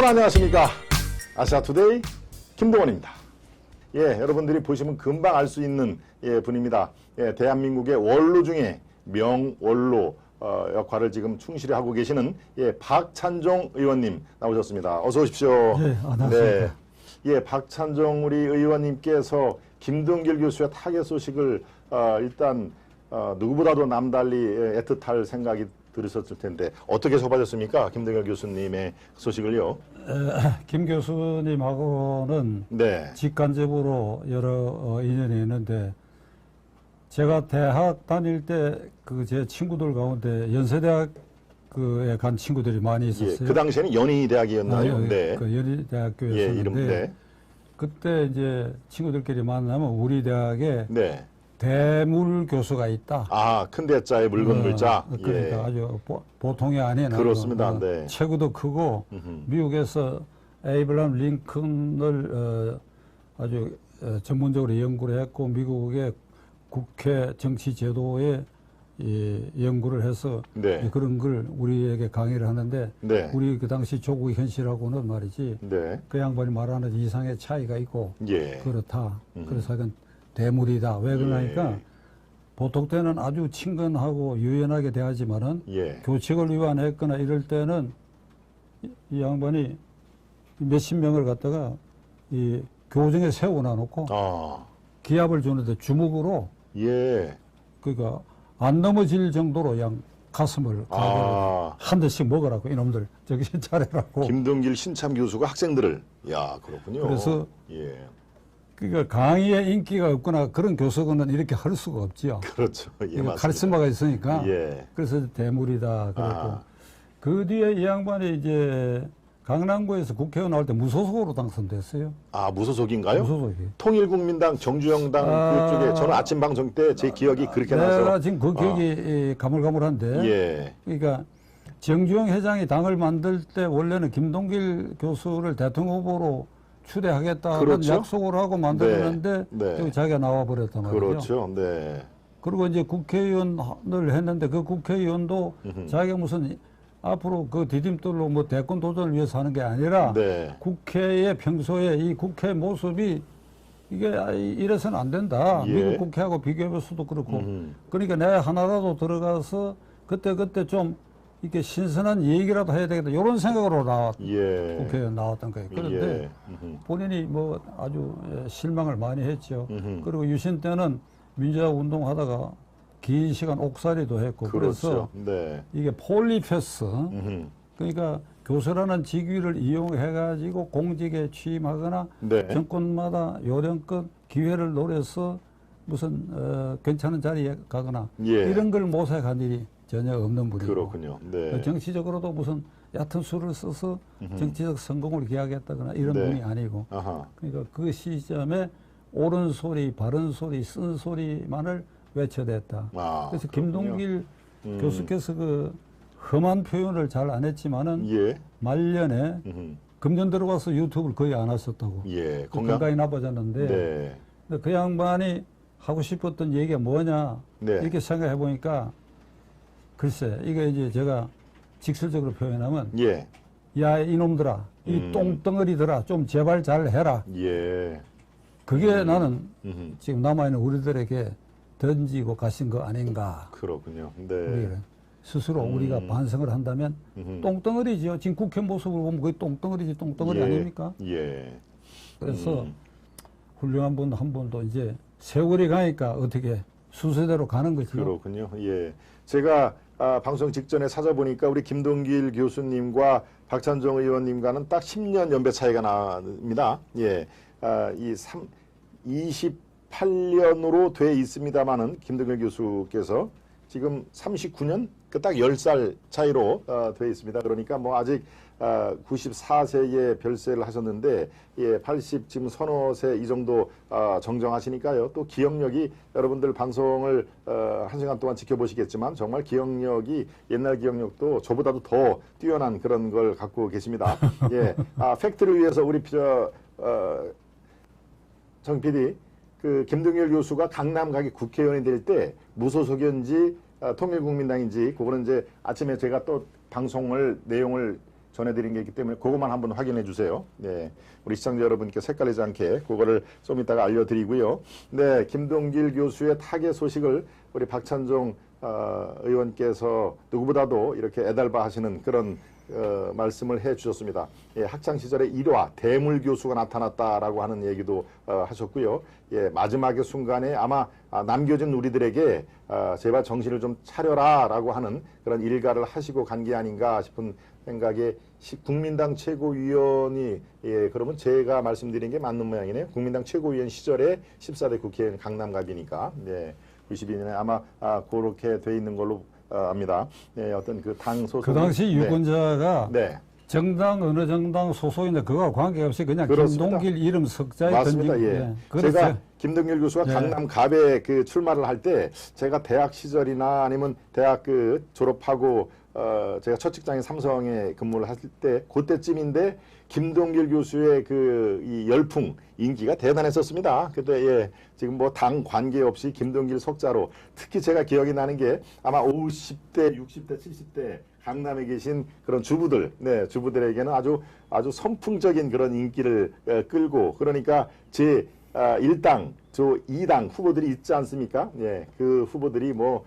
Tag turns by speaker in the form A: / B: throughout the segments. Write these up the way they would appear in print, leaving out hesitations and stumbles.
A: 여러분 안녕하십니까. 아시아투데이 김동원입니다. 여러분들이 보시면 금방 알 수 있는 분입니다. 대한민국의 원로 중에 명원로 역할을 지금 충실히 하고 계시는 박찬종 의원님 나오셨습니다. 어서 오십시오.
B: 네, 안녕하십니까.
A: 박찬종 우리 의원님께서 김동길 교수의 타계 소식을 일단 누구보다도 남달리 애틋할 생각이 들으셨을 텐데 어떻게 접하셨습니까? 김동길 교수님의 소식을요.
B: 김 교수님하고는
A: 네.
B: 직간접으로 여러 인연이 있는데 제가 대학 다닐 때 그 제 친구들 가운데 연세대학에 간 친구들이 많이 있었어요.
A: 그 당시에는 연희대학이었나요? 네.
B: 그 연희대학교였었는데
A: 이름, 네.
B: 그때 이제 친구들끼리 만나면 우리 대학에
A: 네.
B: 대물 교수가 있다.
A: 아, 큰 대자에 묵은 물자.
B: 그러니까 아주 보통이 아닌
A: 그렇습니다. 네.
B: 체구도 크고 미국에서 에이브람 링컨을 아주 전문적으로 연구를 했고 미국의 국회 정치 제도에 연구를 해서
A: 네.
B: 그런 걸 우리에게 강의를 하는데
A: 네.
B: 우리 그 당시 조국 현실하고는 말이지
A: 네.
B: 그 양반이 말하는 이상의 차이가 있고
A: 예.
B: 그렇다. 그래서 이건 대물이다. 왜 그러니까 보통 때는 아주 친근하고 유연하게 대하지만은 교칙을 위반했거나 이럴 때는 이 양반이 몇십 명을 갖다가 이 교정에 세워놔 놓고 기합을 주는데 주먹으로 그러니까 안 넘어질 정도로 그냥 가슴을 한 대씩 먹으라고 이놈들 정신 차리라고.
A: 김동길 신참 교수가 학생들을 그렇군요.
B: 그래서 그러니까 강의에 인기가 없거나 그런 교수는 이렇게 할 수가 없지요.
A: 그렇죠. 맞습니다.
B: 카리스마가 있으니까. 그래서 대물이다 그랬고 그 뒤에 이 양반이 이제 강남구에서 국회의원 나올 때 무소속으로 당선됐어요.
A: 아, 무소속인가요?
B: 무소속이.
A: 통일국민당 정주영당 그쪽에 저는 아침 방송 때 제 기억이 그렇게 나서
B: 내가 지금 그 기억이 가물가물한데 그러니까 정주영 회장이 당을 만들 때 원래는 김동길 교수를 대통령 후보로 추대하겠다는 약속을 하고 만들었는데 여기 자기가 나와버렸단 말이죠.
A: 그렇죠. 네.
B: 그리고 이제 국회의원을 했는데 그 국회의원도 자기가 무슨 앞으로 그 디딤돌로 뭐 대권 도전을 위해서 하는 게 아니라 국회에 평소에 이 국회 모습이 이게 이래서는 안 된다. 미국 국회하고 비교해볼 수도 그렇고. 그러니까 내가 하나라도 들어가서 그때 좀 이렇게 신선한 얘기라도 해야 되겠다. 이런 생각으로 국회에 나왔던 거예요. 그런데 본인이 뭐 아주 실망을 많이 했죠. 그리고 유신 때는 민주화 운동하다가 긴 시간 옥살이도 했고. 그래서 이게 폴리페스. 그러니까 교수라는 직위를 이용해가지고 공직에 취임하거나 정권마다 요령껏 기회를 노려서 무슨 괜찮은 자리에 가거나 이런 걸 모색한 일이 전혀 없는 분이고.
A: 그렇군요.
B: 정치적으로도 무슨 얕은 수를 써서 정치적 성공을 기하겠다거나 이런 분이 아니고. 그러니까 그 시점에 옳은 소리, 바른 소리, 쓴 소리만을 외쳐댔다. 그래서 김동길 교수께서 그 험한 표현을 잘 안 했지만은 말년에 금년 들어와서 유튜브를 거의 안 하셨다고. 건강이 나빠졌는데 그 양반이 하고 싶었던 얘기가 뭐냐 이렇게 생각해 보니까 글쎄 이게 이제 제가 직설적으로 표현하면 야 이놈들아 이 똥덩어리들아 좀 제발 잘 해라. 그게 나는 지금 남아있는 우리들에게 던지고 가신 거 아닌가.
A: 그렇군요.
B: 스스로 우리가 반성을 한다면 똥덩어리죠. 지금 국회 모습을 보면 거의 똥덩어리지 똥덩어리 아닙니까? 그래서 훌륭한 분 한 분도 이제 세월이 가니까 어떻게 순서대로 가는 거죠.
A: 그렇군요. 제가 방송 직전에 찾아보니까 우리 김동길 교수님과 박찬종 의원님과는 딱 10년 연배 차이가 납니다. 28년으로 돼 있습니다만은 김동길 교수께서 지금 39년 그 딱 10살 차이로 돼 있습니다. 그러니까 뭐 아직 94세에 별세를 하셨는데 80 지금 서너 세 이 정도 정정하시니까요. 또 기억력이 여러분들 방송을 1시간 동안 지켜보시겠지만 정말 기억력이 옛날 기억력도 저보다도 더 뛰어난 그런 걸 갖고 계십니다. 팩트를 위해서 우리 정 PD 그 김동길 교수가 강남 가기 국회의원이 될 때 무소속이었는지 통일국민당인지 그거는 이제 아침에 제가 또 방송을 내용을 전해드린 게 있기 때문에 그것만 한번 확인해 주세요. 네, 우리 시청자 여러분께 헷갈리지 않게 그거를 좀 이따가 알려드리고요. 네, 김동길 교수의 타계 소식을 우리 박찬종 의원께서 누구보다도 이렇게 애달바 하시는 그런 말씀을 해 주셨습니다. 예, 학창 시절에 일화 대물 교수가 나타났다라고 하는 얘기도 하셨고요. 예, 마지막의 순간에 아마 남겨진 우리들에게 제발 정신을 좀 차려라라고 하는 그런 일가를 하시고 간 게 아닌가 싶은 생각에 국민당 최고위원이 그러면 제가 말씀드린 게 맞는 모양이네요. 국민당 최고위원 시절에 14대 국회의원 강남갑이니까 92년에 아마 그렇게 돼 있는 걸로 압니다. 네, 어떤 그 당 소속
B: 그 당시 유권자가
A: 네.
B: 정당 어느 정당 소속인데 그거와 관계없이 그냥
A: 그렇습니다.
B: 김동길 이름 석자에
A: 맞습니다.
B: 던지고
A: 예.
B: 그래서
A: 제가 김동길 교수가 강남갑에 그 출마를 할 때 제가 대학 시절이나 아니면 대학 그 졸업하고 제가 첫 직장인 삼성에 근무를 했을 때 그때쯤인데 김동길 교수의 그 이 열풍 인기가 대단했었습니다. 그때 예, 지금 뭐 당 관계없이 김동길 석자로 특히 제가 기억이 나는 게 아마 50대, 60대, 70대 강남에 계신 그런 주부들, 네, 주부들에게는 아주 선풍적인 그런 인기를 끌고 그러니까 제 1당, 저 2당 후보들이 있지 않습니까? 예, 그 후보들이 뭐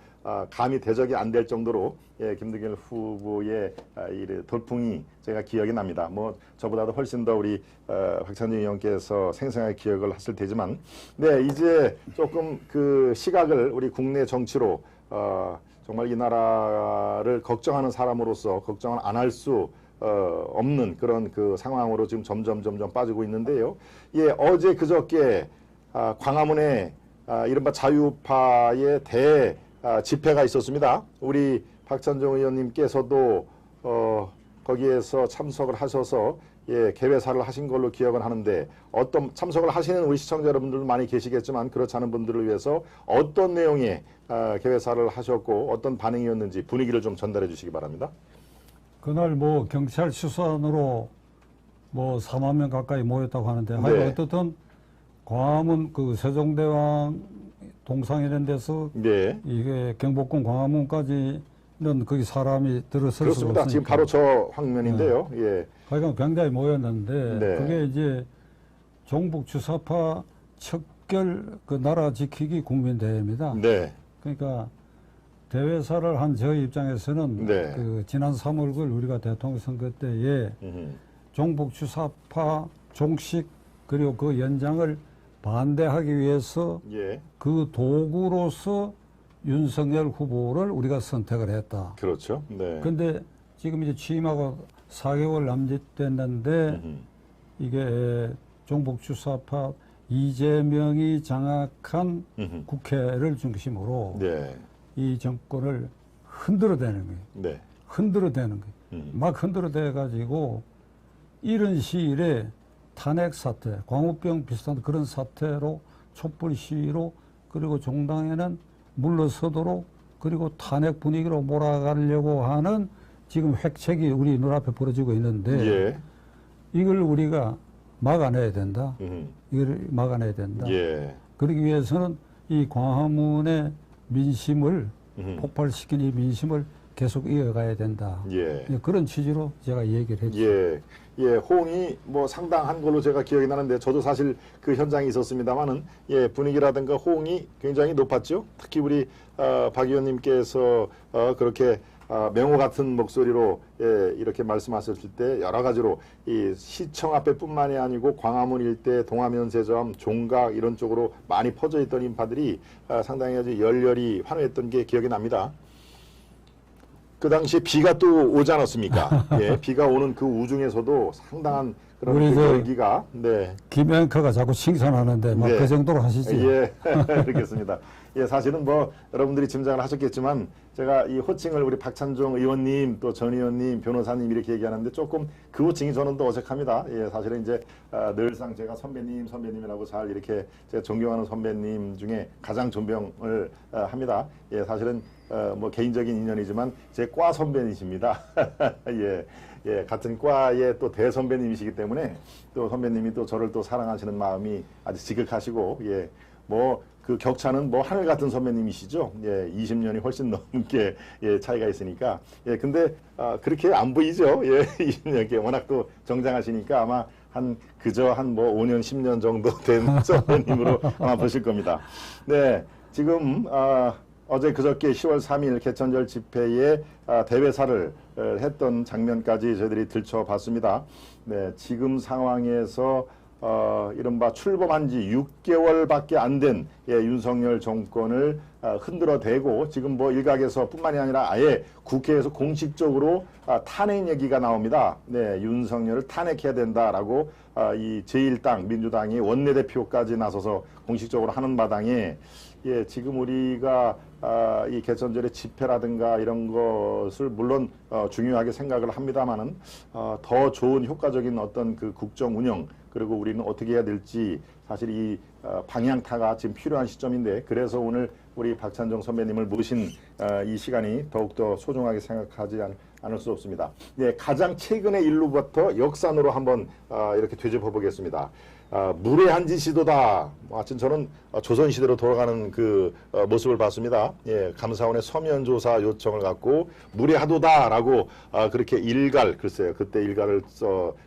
A: 감히 대적이 안 될 정도로 예, 김동길 후보의 이 돌풍이 제가 기억이 납니다. 뭐 저보다도 훨씬 더 우리 박찬준 의원께서 생생하게 기억을 하실 테지만, 네 이제 조금 그 시각을 우리 국내 정치로 정말 이 나라를 걱정하는 사람으로서 걱정을 안 할 수 없는 그런 그 상황으로 지금 점점 빠지고 있는데요. 예, 어제 그저께 광화문에 이른바 자유파의 대 집회가 있었습니다. 우리 박찬종 의원님께서도 거기에서 참석을 하셔서 예, 개회사를 하신 걸로 기억을 하는데 어떤 참석을 하시는 우리 시청자 여러분들도 많이 계시겠지만 그렇지 않은 분들을 위해서 어떤 내용의 개회사를 하셨고 어떤 반응이었는지 분위기를 좀 전달해 주시기 바랍니다.
B: 그날 뭐 경찰 수산으로 뭐 4만 명 가까이 모였다고 하는데 하여간 어떻든 광화문 그 세종대왕 동상 이런 데서
A: 네.
B: 이게 경복궁 광화문까지는 거기 사람이 들어설 수가
A: 그렇습니다.
B: 없으니까.
A: 지금 바로 저 화면인데요. 예.
B: 하여간 굉장히 모였는데
A: 네.
B: 그게 이제 종북 주사파 척결 그 나라 지키기 국민대회입니다.
A: 네.
B: 그러니까 대회사를 한 저희 입장에서는
A: 네.
B: 그 지난 3월 우리가 대통령 선거 때에 종북 주사파 종식 그리고 그 연장을 반대하기 위해서
A: 예.
B: 그 도구로서 윤석열 후보를 우리가 선택을 했다.
A: 그렇죠. 네.
B: 근데 지금 이제 취임하고 4개월 남짓됐는데 이게 종북 주사파 이재명이 장악한 국회를 중심으로
A: 네.
B: 이 정권을 흔들어대는 거예요.
A: 네.
B: 흔들어대는 거예요. 막 흔들어대 가지고 이런 시일에 탄핵 사태, 광우병 비슷한 그런 사태로 촛불 시위로 그리고 종당에는 물러서도록 그리고 탄핵 분위기로 몰아가려고 하는 지금 획책이 우리 눈앞에 벌어지고 있는데
A: 예.
B: 이걸 우리가 막아내야 된다. 이걸 막아내야 된다.
A: 예.
B: 그러기 위해서는 이 광화문의 민심을 폭발시킨 이 민심을 계속 이어가야 된다.
A: 예.
B: 그런 취지로 제가 얘기를 했죠.
A: 예. 예, 호응이 뭐 상당한 걸로 제가 기억이 나는데 저도 사실 그 현장에 있었습니다만은 예, 분위기라든가 호응이 굉장히 높았죠. 특히 우리 박 의원님께서 그렇게 명호 같은 목소리로 예, 이렇게 말씀하셨을 때 여러 가지로 이 시청 앞에뿐만이 아니고 광화문 일대 동화면세점, 종각 이런 쪽으로 많이 퍼져 있던 인파들이 상당히 아주 열렬히 환호했던 게 기억이 납니다. 그 당시에 비가 또 오지 않았습니까? 예, 비가 오는 그 우중에서도 상당한 그런
B: 우리
A: 그 열기가, 네.
B: 김 앵커가 자꾸 칭찬하는데 막
A: 네.
B: 그 정도로 하시지.
A: 예, 그렇겠습니다. 예, 사실은 뭐 여러분들이 짐작을 하셨겠지만 제가 이 호칭을 우리 박찬종 의원님 또 전 의원님 변호사님 이렇게 얘기하는데 조금 그 호칭이 저는 또 어색합니다. 예, 사실은 이제 늘상 제가 선배님이라고 잘 이렇게 제가 존경하는 선배님 중에 가장 존경을 합니다. 예, 사실은 뭐 개인적인 인연이지만 제 과 선배님이십니다. 예. 예, 같은 과의 또 대선배님이시기 때문에 또 선배님이 또 저를 또 사랑하시는 마음이 아주 지극하시고, 예, 뭐 그 격차는 뭐 하늘 같은 선배님이시죠. 예, 20년이 훨씬 넘게 예, 차이가 있으니까. 예, 근데 그렇게 안 보이죠. 예, 20년 워낙 또 정장하시니까 아마 그저 한 뭐 5년, 10년 정도 된 선배님으로 아마 보실 겁니다. 네, 지금 어제 그저께 10월 3일 개천절 집회에 대회사를 했던 장면까지 저희들이 들춰봤습니다. 네, 지금 상황에서 이른바 출범한 지 6개월밖에 안 된 윤석열 정권을 흔들어 대고 지금 뭐 일각에서 뿐만이 아니라 아예 국회에서 공식적으로 탄핵 얘기가 나옵니다. 네, 윤석열을 탄핵해야 된다라고 이 제1당 민주당이 원내대표까지 나서서 공식적으로 하는 마당에 예, 지금 우리가 이 개천절의 집회라든가 이런 것을 물론 중요하게 생각을 합니다만은 더 좋은 효과적인 어떤 그 국정 운영 그리고 우리는 어떻게 해야 될지 사실 이 방향타가 지금 필요한 시점인데 그래서 오늘 우리 박찬정 선배님을 모신 이 시간이 더욱더 소중하게 생각하지 않을 수 없습니다. 예, 가장 최근의 일로부터 역산으로 한번 이렇게 되짚어 보겠습니다. 무례한 짓이도다. 마침 저는 조선시대로 돌아가는 그 모습을 봤습니다. 예, 감사원의 서면 조사 요청을 갖고 무례하도다라고 그렇게 글쎄요. 그때 일갈을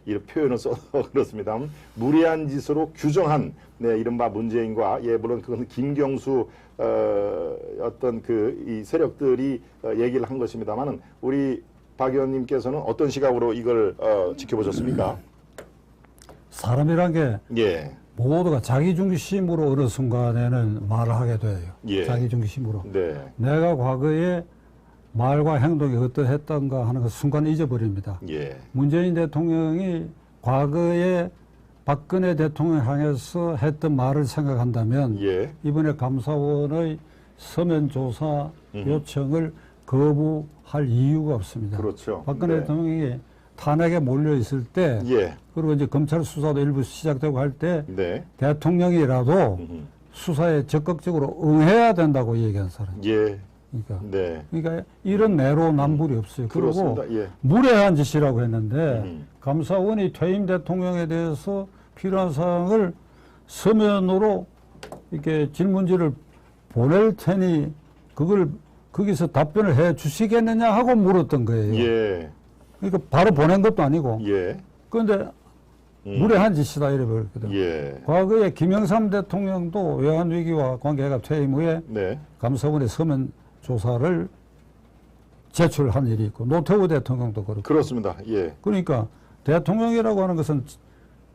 A: 이 표현을 써서 그렇습니다. 무례한 짓으로 규정한 네, 이른바 문재인과 예, 물론 그건 김경수 어떤 이 세력들이 얘기를 한 것입니다만은 우리 박 의원님께서는 어떤 시각으로 이걸 지켜보셨습니까?
B: 사람이란 게
A: 예.
B: 모두가 자기중심으로 어느 순간에는 말을 하게 돼요.
A: 예.
B: 자기중심으로.
A: 네.
B: 내가 과거에 말과 행동이 어떠했던가 하는 그 순간 잊어버립니다.
A: 예.
B: 문재인 대통령이 과거에 박근혜 대통령 향해서 했던 말을 생각한다면
A: 예.
B: 이번에 감사원의 서면 조사 요청을 거부할 이유가 없습니다.
A: 그렇죠.
B: 박근혜
A: 네.
B: 대통령이 탄핵에 몰려 있을 때
A: 예.
B: 그리고 이제 검찰 수사도 일부 시작되고 할 때
A: 네.
B: 대통령이라도 수사에 적극적으로 응해야 된다고 얘기한 사람.
A: 예.
B: 그러니까,
A: 네.
B: 그러니까 이런 내로남불이 없어요. 그리고
A: 그렇습니다. 예.
B: 무례한 짓이라고 했는데 감사원이 퇴임 대통령에 대해서 필요한 사항을 서면으로 이렇게 질문지를 보낼 테니 그걸 거기서 답변을 해 주시겠느냐 하고 물었던 거예요.
A: 예.
B: 그러니까 바로 보낸 것도 아니고.
A: 예.
B: 그런데 무례한 짓이다 이래 버렸거든.
A: 예.
B: 과거에 김영삼 대통령도 외환위기와 관계가 퇴임 후에
A: 네.
B: 감사원의 서면 조사를 제출한 일이 있고 노태우 대통령도 그렇고.
A: 그렇습니다. 예.
B: 그러니까 대통령이라고 하는 것은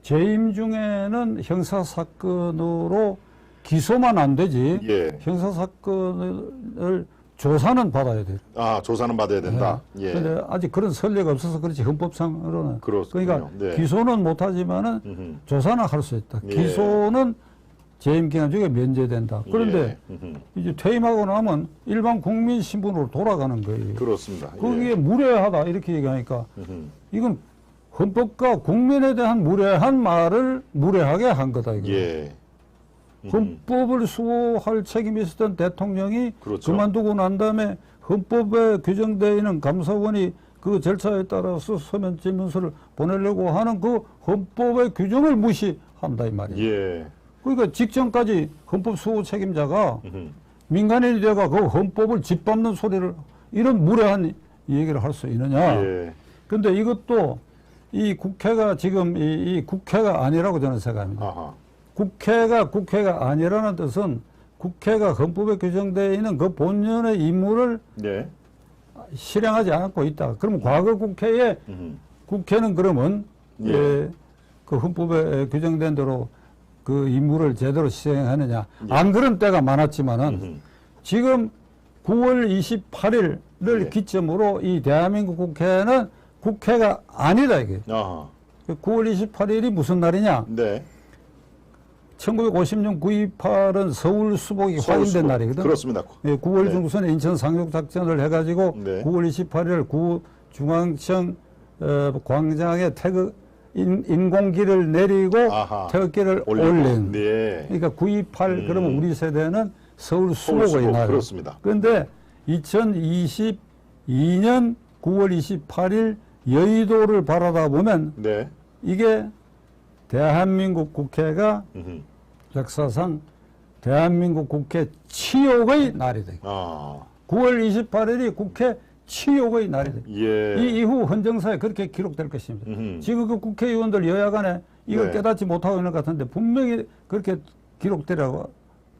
B: 재임 중에는 형사사건으로 기소만 안 되지
A: 예.
B: 형사사건을 조사는 받아야 돼요.
A: 조사는 받아야 된다. 예.
B: 그런데 아직 그런 선례가 없어서 그렇지 헌법상으로는.
A: 그렇군요.
B: 그러니까
A: 네.
B: 기소는 못하지만은 조사는 할 수 있다.
A: 예.
B: 기소는 재임 기간 중에 면제된다. 그런데
A: 예.
B: 이제 퇴임하고 나면 일반 국민 신분으로 돌아가는 거예요.
A: 그렇습니다.
B: 거기에
A: 예.
B: 무례하다 이렇게 얘기하니까 이건 헌법과 국민에 대한 무례한 말을 무례하게 한 거다 이거.
A: 예.
B: 헌법을 수호할 책임이 있었던 대통령이
A: 그렇죠.
B: 그만두고 난 다음에 헌법에 규정되어 있는 감사원이 그 절차에 따라서 서면 질문서를 보내려고 하는 그 헌법의 규정을 무시한다 이 말이에요.
A: 예.
B: 그러니까 직전까지 헌법 수호 책임자가 민간인이 되가 그 헌법을 짓밟는 소리를 이런 무례한 얘기를 할 수 있느냐.
A: 예.
B: 근데 이것도 이 국회가 지금 이 국회가 아니라고 저는 생각합니다.
A: 아하.
B: 국회가 아니라는 뜻은 국회가 헌법에 규정되어 있는 그 본연의 임무를
A: 네.
B: 실행하지 않고 있다. 그럼 과거 국회에 국회는 그러면
A: 예.
B: 그 헌법에 규정된 대로 그 임무를 제대로 시행하느냐. 안 그런 때가 많았지만은 지금 9월 28일을
A: 예.
B: 기점으로 이 대한민국 국회는 국회가 아니다 이게.
A: 아하.
B: 9월 28일이 무슨 날이냐?
A: 네.
B: 1950년 9.28은 서울 수복이 확인된 날이거든.
A: 그렇습니다.
B: 예, 9월
A: 네.
B: 중순에 인천 상륙작전을 해가지고
A: 네.
B: 9월 28일 구중앙청 광장에 인공기를 내리고
A: 아하.
B: 태극기를
A: 올리고.
B: 올린.
A: 네.
B: 그러니까 9.28 그러면 우리 세대는 서울
A: 서울
B: 수복의
A: 수복,
B: 날.
A: 그렇습니다.
B: 그런데 2022년 9월 28일 여의도를 바라다 보면
A: 네.
B: 이게 대한민국 국회가
A: 음흠.
B: 역사상 대한민국 국회 치욕의 날이 되고 9월 28일이 국회 치욕의 날이 되고 이 이후 헌정사에 그렇게 기록될 것입니다. 지금 그 국회의원들 여야 간에 이걸 깨닫지 못하고 있는 것 같은데 분명히 그렇게 기록되라고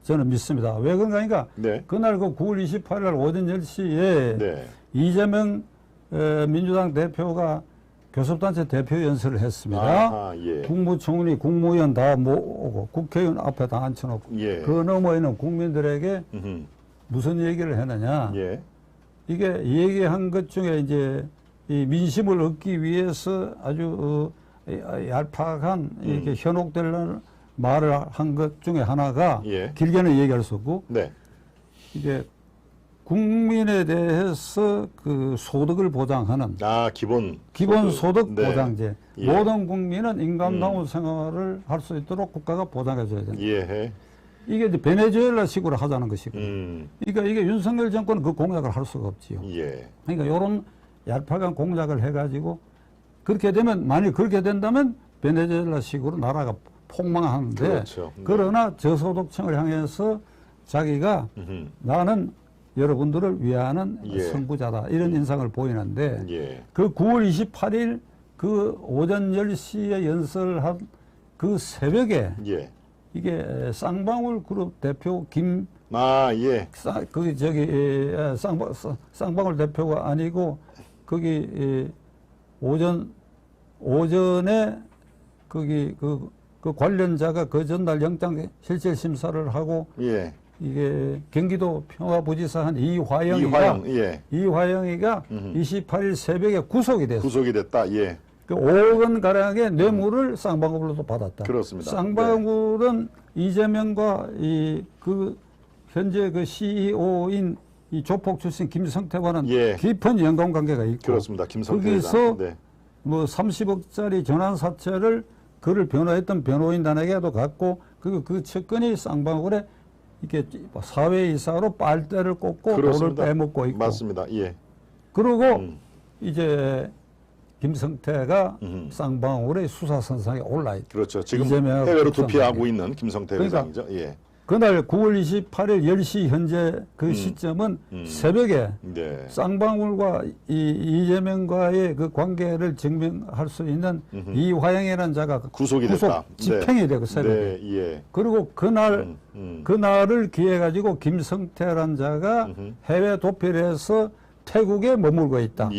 B: 저는 믿습니다. 왜 그런가 하니까 그날 그 9월 28일 날 오전 10시에 이재명 민주당 대표가 교섭단체 대표 연설을 했습니다. 국무총리, 국무위원 다 모으고 국회의원 앞에 다 앉혀놓고 그 너머에는 국민들에게 무슨 얘기를 했느냐. 이게 얘기한 것 중에 이제 이 민심을 얻기 위해서 아주 얄팍한 이렇게 현혹될 말을 한 것 중에 하나가 길게는 얘기할 수 없고 이게 국민에 대해서 그 소득을 보장하는 기본 소득 보장제. 모든 국민은 인간다운 생활을 할 수 있도록 국가가 보장해 줘야 된다. 이게 이제 베네수엘라식으로 하자는 것이거든요. 그러니까 이게 윤석열 정권은 그 공약을 할 수가 없지요. 그러니까 이런 얄팍한 공약을 해가지고 그렇게 되면 만일 그렇게 된다면 베네수엘라식으로 나라가 폭망하는데 그러나 저소득층을 향해서 자기가 나는 여러분들을 위하는 선구자다 이런 인상을 보이는데 그 9월 28일 그 오전 10시에 연설한 그 새벽에 이게 쌍방울 그룹 대표 쌍방울 대표가 아니고 거기 오전에 거기 그 관련자가 그 전날 영장 실질 심사를 하고 이게 경기도 평화부지사 한 이화영이가 28일 새벽에 구속이 됐다. 그 5억 원 가량의 뇌물을 쌍방울로도 받았다.
A: 그렇습니다.
B: 쌍방울은 이재명과 그 현재 그 CEO인 이 조폭 출신 김성태와는 깊은 연관관계가 있고
A: 그렇습니다.
B: 거기서 뭐 30억짜리 전환 사채를 그를 변호했던 변호인단에게도 갔고 그 측근이 쌍방울에 이렇게 사회이사로 빨대를 꽂고 돈을 빼먹고 있고.
A: 맞습니다.
B: 그리고 이제 김성태가 쌍방울의 수사선상에 올라있다.
A: 그렇죠. 지금 해외로 도피하고 있는 김성태 회장이죠.
B: 그날 9월 28일 10시 현재 그 시점은 새벽에 쌍방울과 이재명과의 그 관계를 증명할 수 있는 이화영이라는 자가 구속 집행이 되고 새벽에. 그리고 그날을 기해 가지고 김성태라는 자가 해외 도피를 해서 태국에 머물고 있다.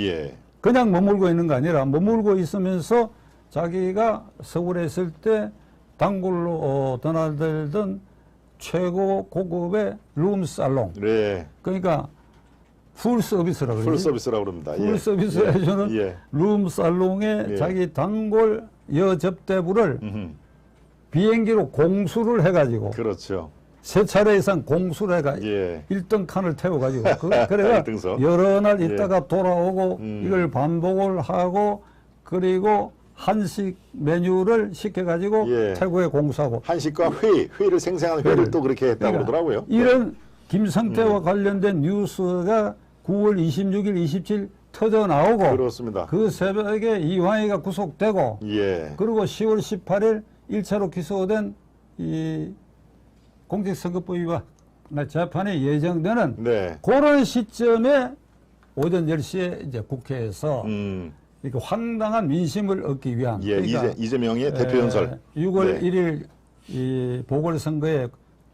B: 그냥 머물고 있는 거 아니라 머물고 있으면서 자기가 서울에 있을 때 단골로 드나들던 최고 고급의 룸살롱. 그러니까 풀서비스라고 그러죠.
A: 풀서비스라고 그럽니다.
B: 풀서비스 해주는 룸살롱에 자기 단골 여접대부를 비행기로 공수를 해가지고 세 차례 이상 공수를 해가 1등 칸을 태워가지고 그래가 여러 날 있다가 돌아오고 이걸 반복을 하고 그리고 한식 메뉴를 시켜가지고 태국에 공수하고
A: 한식과 회를 생생한 회를 또 그렇게 했다고 그러더라고요.
B: 이런 김성태와 관련된 뉴스가 9월 26일, 27일 터져 나오고 그 새벽에 이화영이가 구속되고 그리고 10월 18일 1차로 기소된 이 공직선거법 위반 재판이 예정되는 그런 시점에 오전 10시에 이제 국회에서 이렇게 황당한 민심을 얻기 위한
A: 그러니까 이재명의 대표 연설
B: 6월 1일 이 보궐선거에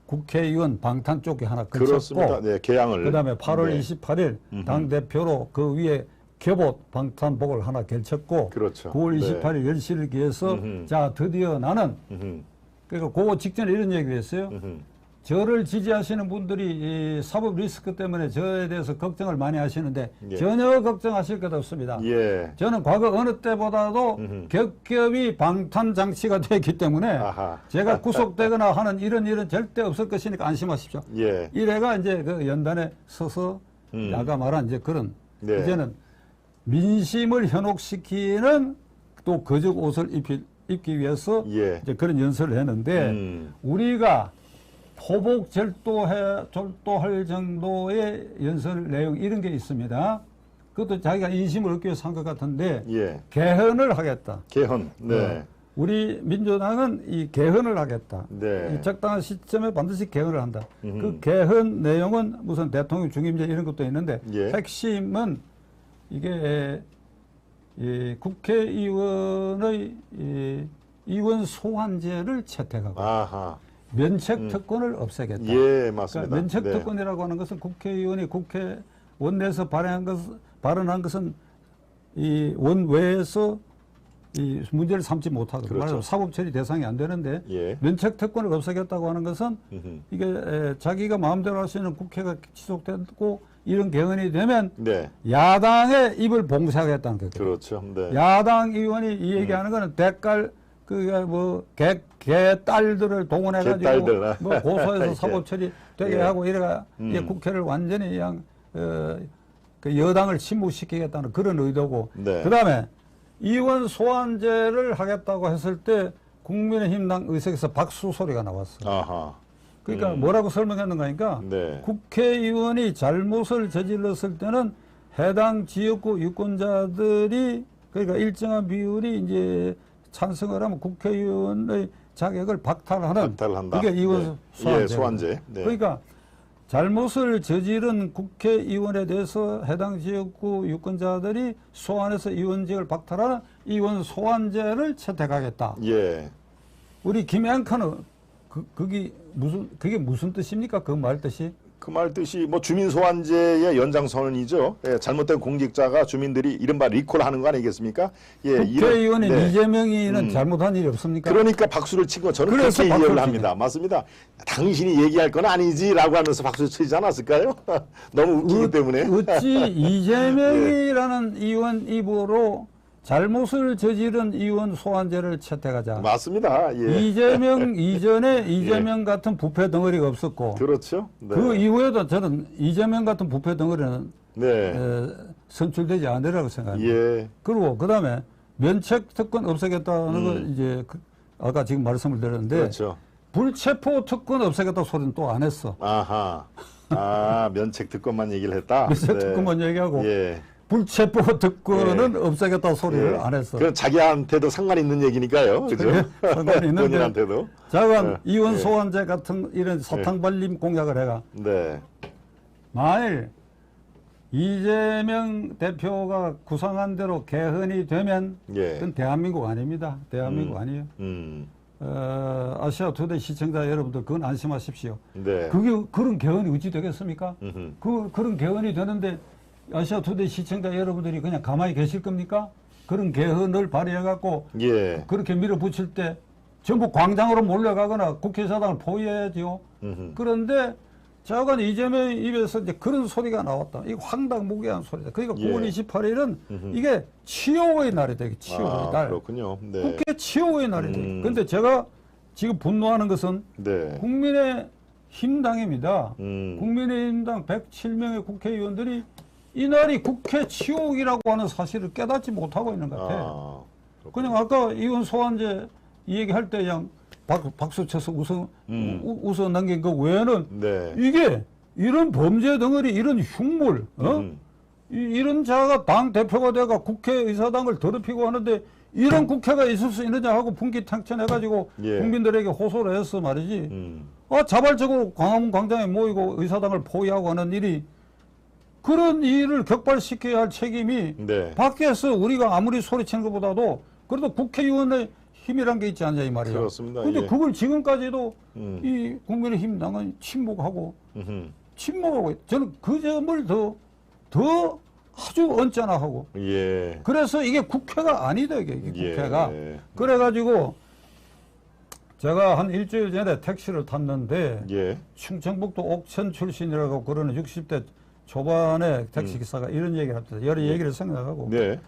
B: 국회의원 방탄 조끼 하나 걸쳤고
A: 개양을
B: 그다음에 8월 28일 당대표로 그 위에 겹옷 방탄복을 하나 걸쳤고 9월 28일 10시를 기해서 자 드디어 나는 그러니까 그거 직전에 이런 얘기를 했어요. 저를 지지하시는 분들이 이 사법 리스크 때문에 저에 대해서 걱정을 많이 하시는데 전혀 걱정하실 것 없습니다. 저는 과거 어느 때보다도 겹겹이 방탄장치가 되었기 때문에 제가 구속되거나 하는 이런 절대 없을 것이니까 안심하십시오. 이래가 이제 그 연단에 서서 아까 말한 이제 그런 이제는 민심을 현혹시키는 또 거적 옷을 입기 위해서 이제 그런 연설을 했는데 우리가 포복 절도할 정도의 연설 내용 이런 게 있습니다. 그것도 자기가 인심을 얻기 위해서 한 것 같은데 개헌을 하겠다. 우리 민주당은 이 개헌을 하겠다.
A: 네.
B: 이 적당한 시점에 반드시 개헌을 한다. 그 개헌 내용은 무슨 대통령 중임제 이런 것도 있는데
A: 예.
B: 핵심은 이게 이 국회의원의 의원 소환제를 채택하고
A: 아하.
B: 면책 특권을 없애겠다.
A: 예, 맞습니다.
B: 그러니까 면책
A: 네.
B: 특권이라고 하는 것은 국회의원이 국회 원내에서 발언한 것은 이 원외에서 이 문제를 삼지 못하거든요.
A: 그렇죠.
B: 말하자면 사법 처리 대상이 안 되는데
A: 예.
B: 면책 특권을 없애겠다고 하는 것은 이게 자기가 마음대로 할 수 있는 국회가 지속되고 이런 개헌이 되면
A: 네.
B: 야당의 입을 봉쇄하겠다는 거죠.
A: 그렇죠. 네.
B: 야당 의원이 이 얘기하는 거는 대깔 그게 뭐 개딸들을 동원해가지고
A: 개딸들.
B: 뭐 고소해서
A: 예.
B: 사법 처리 되게
A: 예.
B: 하고 이래가 이게 국회를 완전히 그냥 그 여당을 침묵시키겠다는 그런 의도고
A: 네.
B: 그다음에 의원 소환제를 하겠다고 했을 때 국민의힘당 의석에서 박수 소리가 나왔어.
A: 아하.
B: 그러니까 뭐라고 설명했는가 하니까
A: 네.
B: 국회의원이 잘못을 저질렀을 때는 해당 지역구 유권자들이 그러니까 일정한 비율이 이제 찬성을 하면 국회의원의 자격을 박탈하는
A: 박탈한다.
B: 그게 의원
A: 네.
B: 소환제.
A: 예, 소환제. 네.
B: 그러니까 잘못을 저지른 국회의원에 대해서 해당 지역구 유권자들이 소환해서 의원직을 박탈하는 의원 소환제를 채택하겠다.
A: 예.
B: 우리 김양카는 그게 무슨 뜻입니까? 그 말 뜻이?
A: 그 말 뜻이 뭐 주민 소환제의 연장선언이죠. 예, 잘못된 공직자가 주민들이 이른바 리콜하는 거 아니겠습니까? 예,
B: 국회의원인
A: 네.
B: 이재명이는 잘못한 일이 없습니까?
A: 그러니까 박수를 친 거 저는
B: 그래서
A: 그렇게
B: 박수를
A: 이해를 합니다. 맞습니다. 당신이 얘기할 건 아니지라고 하면서 박수 치지 않았을까요? 너무 웃기기 때문에.
B: 어찌 이재명이라는 의원 입으로 잘못을 저지른 의원 소환제를 채택하자.
A: 맞습니다. 예.
B: 이재명 이전에 이재명 같은 부패 덩어리가 없었고
A: 그렇죠. 네.
B: 그 이후에도 저는 이재명 같은 부패 덩어리는
A: 네.
B: 선출되지 않으리라고 생각합니다.
A: 예.
B: 그리고 그다음에 면책 특권 없애겠다는 거 이제 아까 지금 말씀을 드렸는데
A: 그렇죠.
B: 불체포 특권 없애겠다 소리는 또 안 했어.
A: 아하. 아, 면책 특권만 얘기를 했다.
B: 면책 특권만 얘기하고
A: 예.
B: 불체포 특권은 없애겠다 소리를
A: 예.
B: 안 했어.
A: 그건 자기한테도 상관 있는 얘기니까요. 그죠?
B: 상관이 있는데
A: 본인한테도.
B: 자관
A: 예.
B: 이원
A: 예.
B: 소환제 같은 이런 사탕 발림 공약을 해가
A: 네.
B: 만일 이재명 대표가 구상한 대로 개헌이 되면
A: 예.
B: 그건 대한민국 아닙니다. 대한민국 아니에요. 아시아 투데이 시청자 여러분들 그건 안심하십시오.
A: 네.
B: 그런 개헌이 어찌 되겠습니까? 그런 개헌이 되는데 아시아 투데이 시청자 여러분들이 그냥 가만히 계실 겁니까? 그런 개헌을 발의해갖고
A: 예.
B: 그렇게 밀어붙일 때 전부 광장으로 몰려가거나 국회의사당을 포위해야죠. 그런데 자관 이재명 입에서 이제 그런 소리가 나왔다. 이거 황당무계한 소리다. 그러니까
A: 예.
B: 9월 28일은 이게 치욕의 날이다. 이게 치욕의 날.
A: 그렇군요. 네.
B: 국회 치욕의 날이다. 그런데 제가 지금 분노하는 것은
A: 네.
B: 국민의힘당입니다. 국민의힘당 107명의 국회의원들이 이 날이 국회 치욕이라고 하는 사실을 깨닫지 못하고 있는 것 같아요. 그냥 아까 의원 소환제 이 얘기할 때 그냥 박수 쳐서 웃어 남긴 그 외에는
A: 네.
B: 이게 이런 범죄 덩어리 이런 흉물 이런 자가 당 대표가 돼가 국회의사당을 더럽히고 하는데 이런 국회가 있을 수 있느냐 하고 분기탱천해가지고
A: 예.
B: 국민들에게 호소를 했어 말이지. 자발적으로 광화문 광장에 모이고 의사당을 포위하고 하는 일이 그런 일을 격발시켜야 할 책임이
A: 네.
B: 밖에서 우리가 아무리 소리치는 것보다도 그래도 국회의원의 힘이란 게 있지 않냐 이 말이야.
A: 그렇습니다.
B: 근데
A: 예.
B: 그걸 지금까지도 이 국민의힘당은 침묵하고 저는 그 점을 더 아주 언짢아하고
A: 예.
B: 그래서 이게 국회가 아니다 이게
A: 예.
B: 국회가 그래가지고 제가 한 일주일 전에 택시를 탔는데
A: 예.
B: 충청북도 옥천 출신이라고 그러는 60대 초반의 택시기사가 이런 얘기를 합니다. 여러 얘기를 생각하고
A: 네.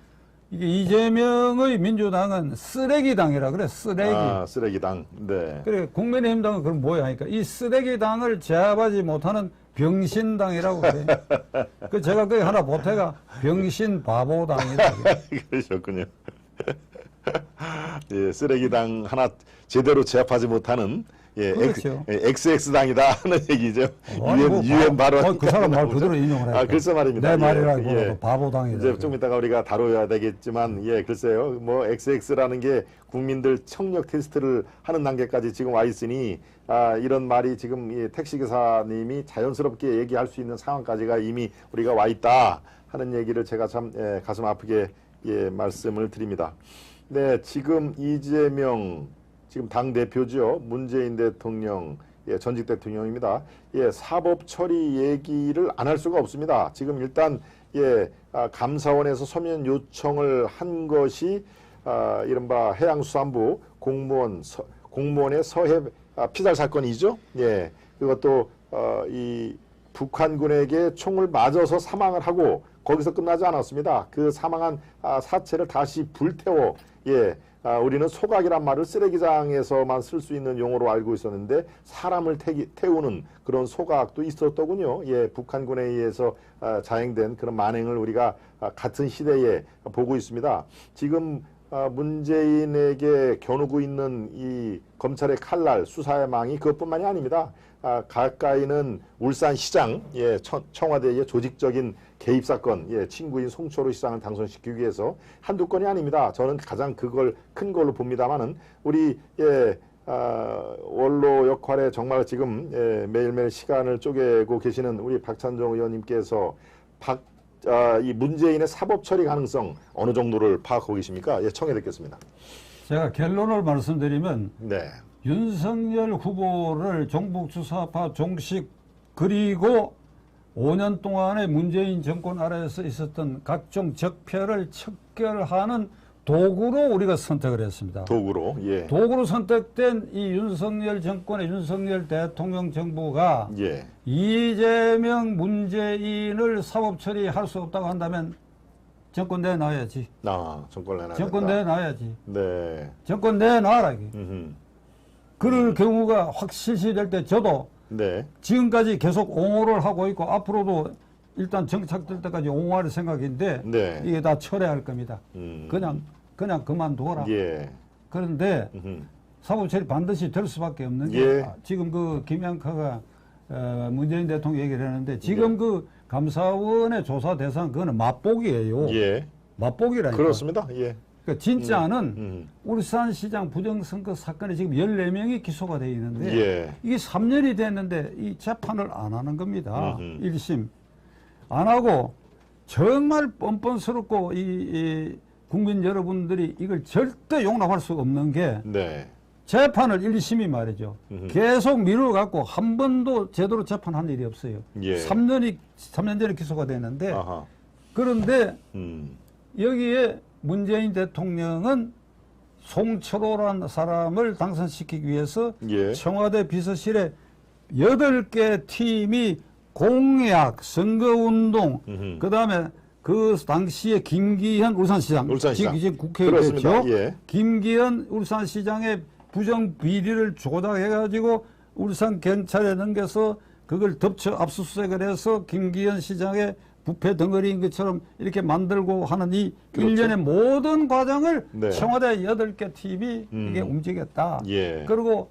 B: 이게 이재명의 민주당은 쓰레기당이라 그래 쓰레기.
A: 쓰레기당. 네.
B: 그래 국민의힘당은 그럼 뭐야 하니까 이 쓰레기당을 제압하지 못하는 병신당이라고 그래. 그 제가 거기 하나 보태가 병신 바보당이다.
A: 그러셨군요. 예, 쓰레기당 하나 제대로 제압하지 못하는 예,
B: 그렇죠.
A: XX당이다 하는 얘기죠.
B: 뭐
A: 유엔 발언.
B: 그 사람 말 그대로 인용을 해요.
A: 글쎄 말입니다.
B: 내 말이라고
A: 예.
B: 바보당이다.
A: 이제 좀 이따가 우리가 다뤄야 되겠지만, 예, 글쎄요. 뭐 XX라는 게 국민들 청력 테스트를 하는 단계까지 지금 와 있으니, 이런 말이 지금 이 택시기사님이 자연스럽게 얘기할 수 있는 상황까지가 이미 우리가 와 있다 하는 얘기를 제가 참 가슴 아프게 말씀을 드립니다. 네, 지금 이재명 지금 당 대표죠. 문재인 대통령, 전직 대통령입니다. 사법 처리 얘기를 안 할 수가 없습니다. 지금 일단 감사원에서 서면 요청을 한 것이 이른바 해양수산부 공무원의 서해 피살 사건이죠. 예, 그것도 이 북한군에게 총을 맞아서 사망을 하고 거기서 끝나지 않았습니다. 그 사망한 사체를 다시 불태워 우리는 소각이란 말을 쓰레기장에서만 쓸 수 있는 용어로 알고 있었는데 사람을 태우는 그런 소각도 있었더군요. 북한군에 의해서 자행된 그런 만행을 우리가 같은 시대에 보고 있습니다. 지금 문재인에게 겨누고 있는 이 검찰의 칼날 수사의 망이 그것뿐만이 아닙니다. 가까이는 울산시장 청와대의 조직적인 개입 사건, 친구인 송철호 시장을 당선시키기 위해서 한두 건이 아닙니다. 저는 가장 그걸 큰 걸로 봅니다만은 우리 원로 역할에 정말 지금 매일매일 시간을 쪼개고 계시는 우리 박찬종 의원님께서 이 문재인의 사법 처리 가능성 어느 정도를 파악하고 계십니까? 청해 듣겠습니다.
B: 제가 결론을 말씀드리면
A: 네.
B: 윤석열 후보를 종북주사파 종식 그리고 5년 동안의 문재인 정권 아래에서 있었던 각종 적폐를 척결하는 도구로 우리가 선택을 했습니다.
A: 도구로,
B: 도구로 선택된 이 윤석열 정권의 윤석열 대통령 정부가 이재명, 문재인을 사법 처리할 수 없다고 한다면 정권 내놔야지.
A: 정권 내놔야
B: 정권 내놔야지.
A: 네.
B: 정권 내놔라. 그럴 경우가 확 실시될 때 저도 지금까지 계속 옹호를 하고 있고 앞으로도 일단 정착될 때까지 옹호할 생각인데 이게 다 철회할 겁니다. 그냥 그만둬라. 그런데 사법처리 반드시 될 수밖에 없는 게 지금 그 김양카가 문재인 대통령 얘기를 했는데 지금 그 감사원의 조사 대상 그거는 맛보기예요. 맛보기라니까.
A: 그렇습니다.
B: 그러니까 진짜는 울산시장 부정선거 사건에 지금 14명이 기소가 되어 있는데 이게 3년이 됐는데 이 재판을 안 하는 겁니다. 1심. 안 하고 정말 뻔뻔스럽고 이 국민 여러분들이 이걸 절대 용납할 수 없는 게 재판을 1심이 말이죠. 계속 미뤄갖고 한 번도 제대로 재판한 일이 없어요. 3년 전에 기소가 됐는데 그런데 여기에 문재인 대통령은 송철호라는 사람을 당선시키기 위해서 청와대 비서실에 8개 팀이 공약, 선거운동, 그 다음에 그 당시에 김기현 울산시장. 지금 국회의원 됐죠. 김기현 울산시장의 부정비리를 조작해가지고 울산경찰에 넘겨서 그걸 덮쳐 압수수색을 해서 김기현 시장의 부패 덩어리인 것처럼 이렇게 만들고 하는 이 일련의 모든 과정을 청와대 8개 팀이 이게 움직였다. 그리고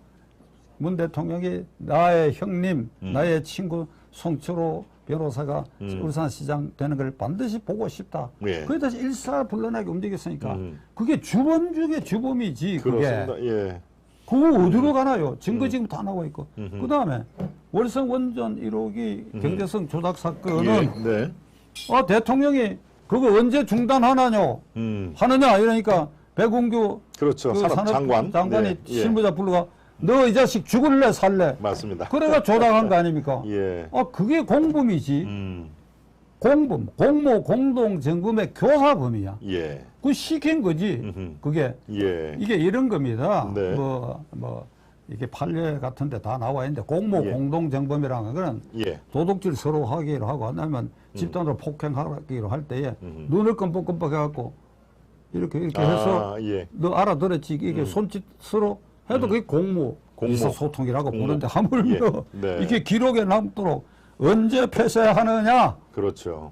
B: 문 대통령이 나의 형님, 나의 친구 송철호 변호사가 울산시장 되는 걸 반드시 보고 싶다. 그에 대해서 일사불란하게 움직였으니까 그게 주범 중에 주범이지. 그게. 그거 어디로 가나요? 증거 지금 다 나와 있고. 그 다음에 월성 원전 1호기 경제성 조작 사건은 대통령이 그거 언제 중단하느냐 이러니까 백운규
A: 그렇죠.
B: 그
A: 산업장관이
B: 실무자 불러가 너 이 자식 죽을래 살래?
A: 맞습니다.
B: 그래가 조작한 거 아닙니까? 그게 공범이지. 공범, 공모 공동정범의 교사범이야. 그 시킨 거지. 그게 이게 이런 겁니다. 이게 판례 같은데 다 나와 있는데 공모 공동정범이라는 거는 도둑질 서로 하기로 하고 아니면 집단으로 폭행하기로 할 때에 눈을 끔뻑끔뻑 해갖고 이렇게 해서 너 알아들었지 이게 손짓 서로 해도 그게 공모 의사소통이라고 보는데 하물며 이게 기록에 남도록 언제 폐쇄하느냐?
A: 그렇죠.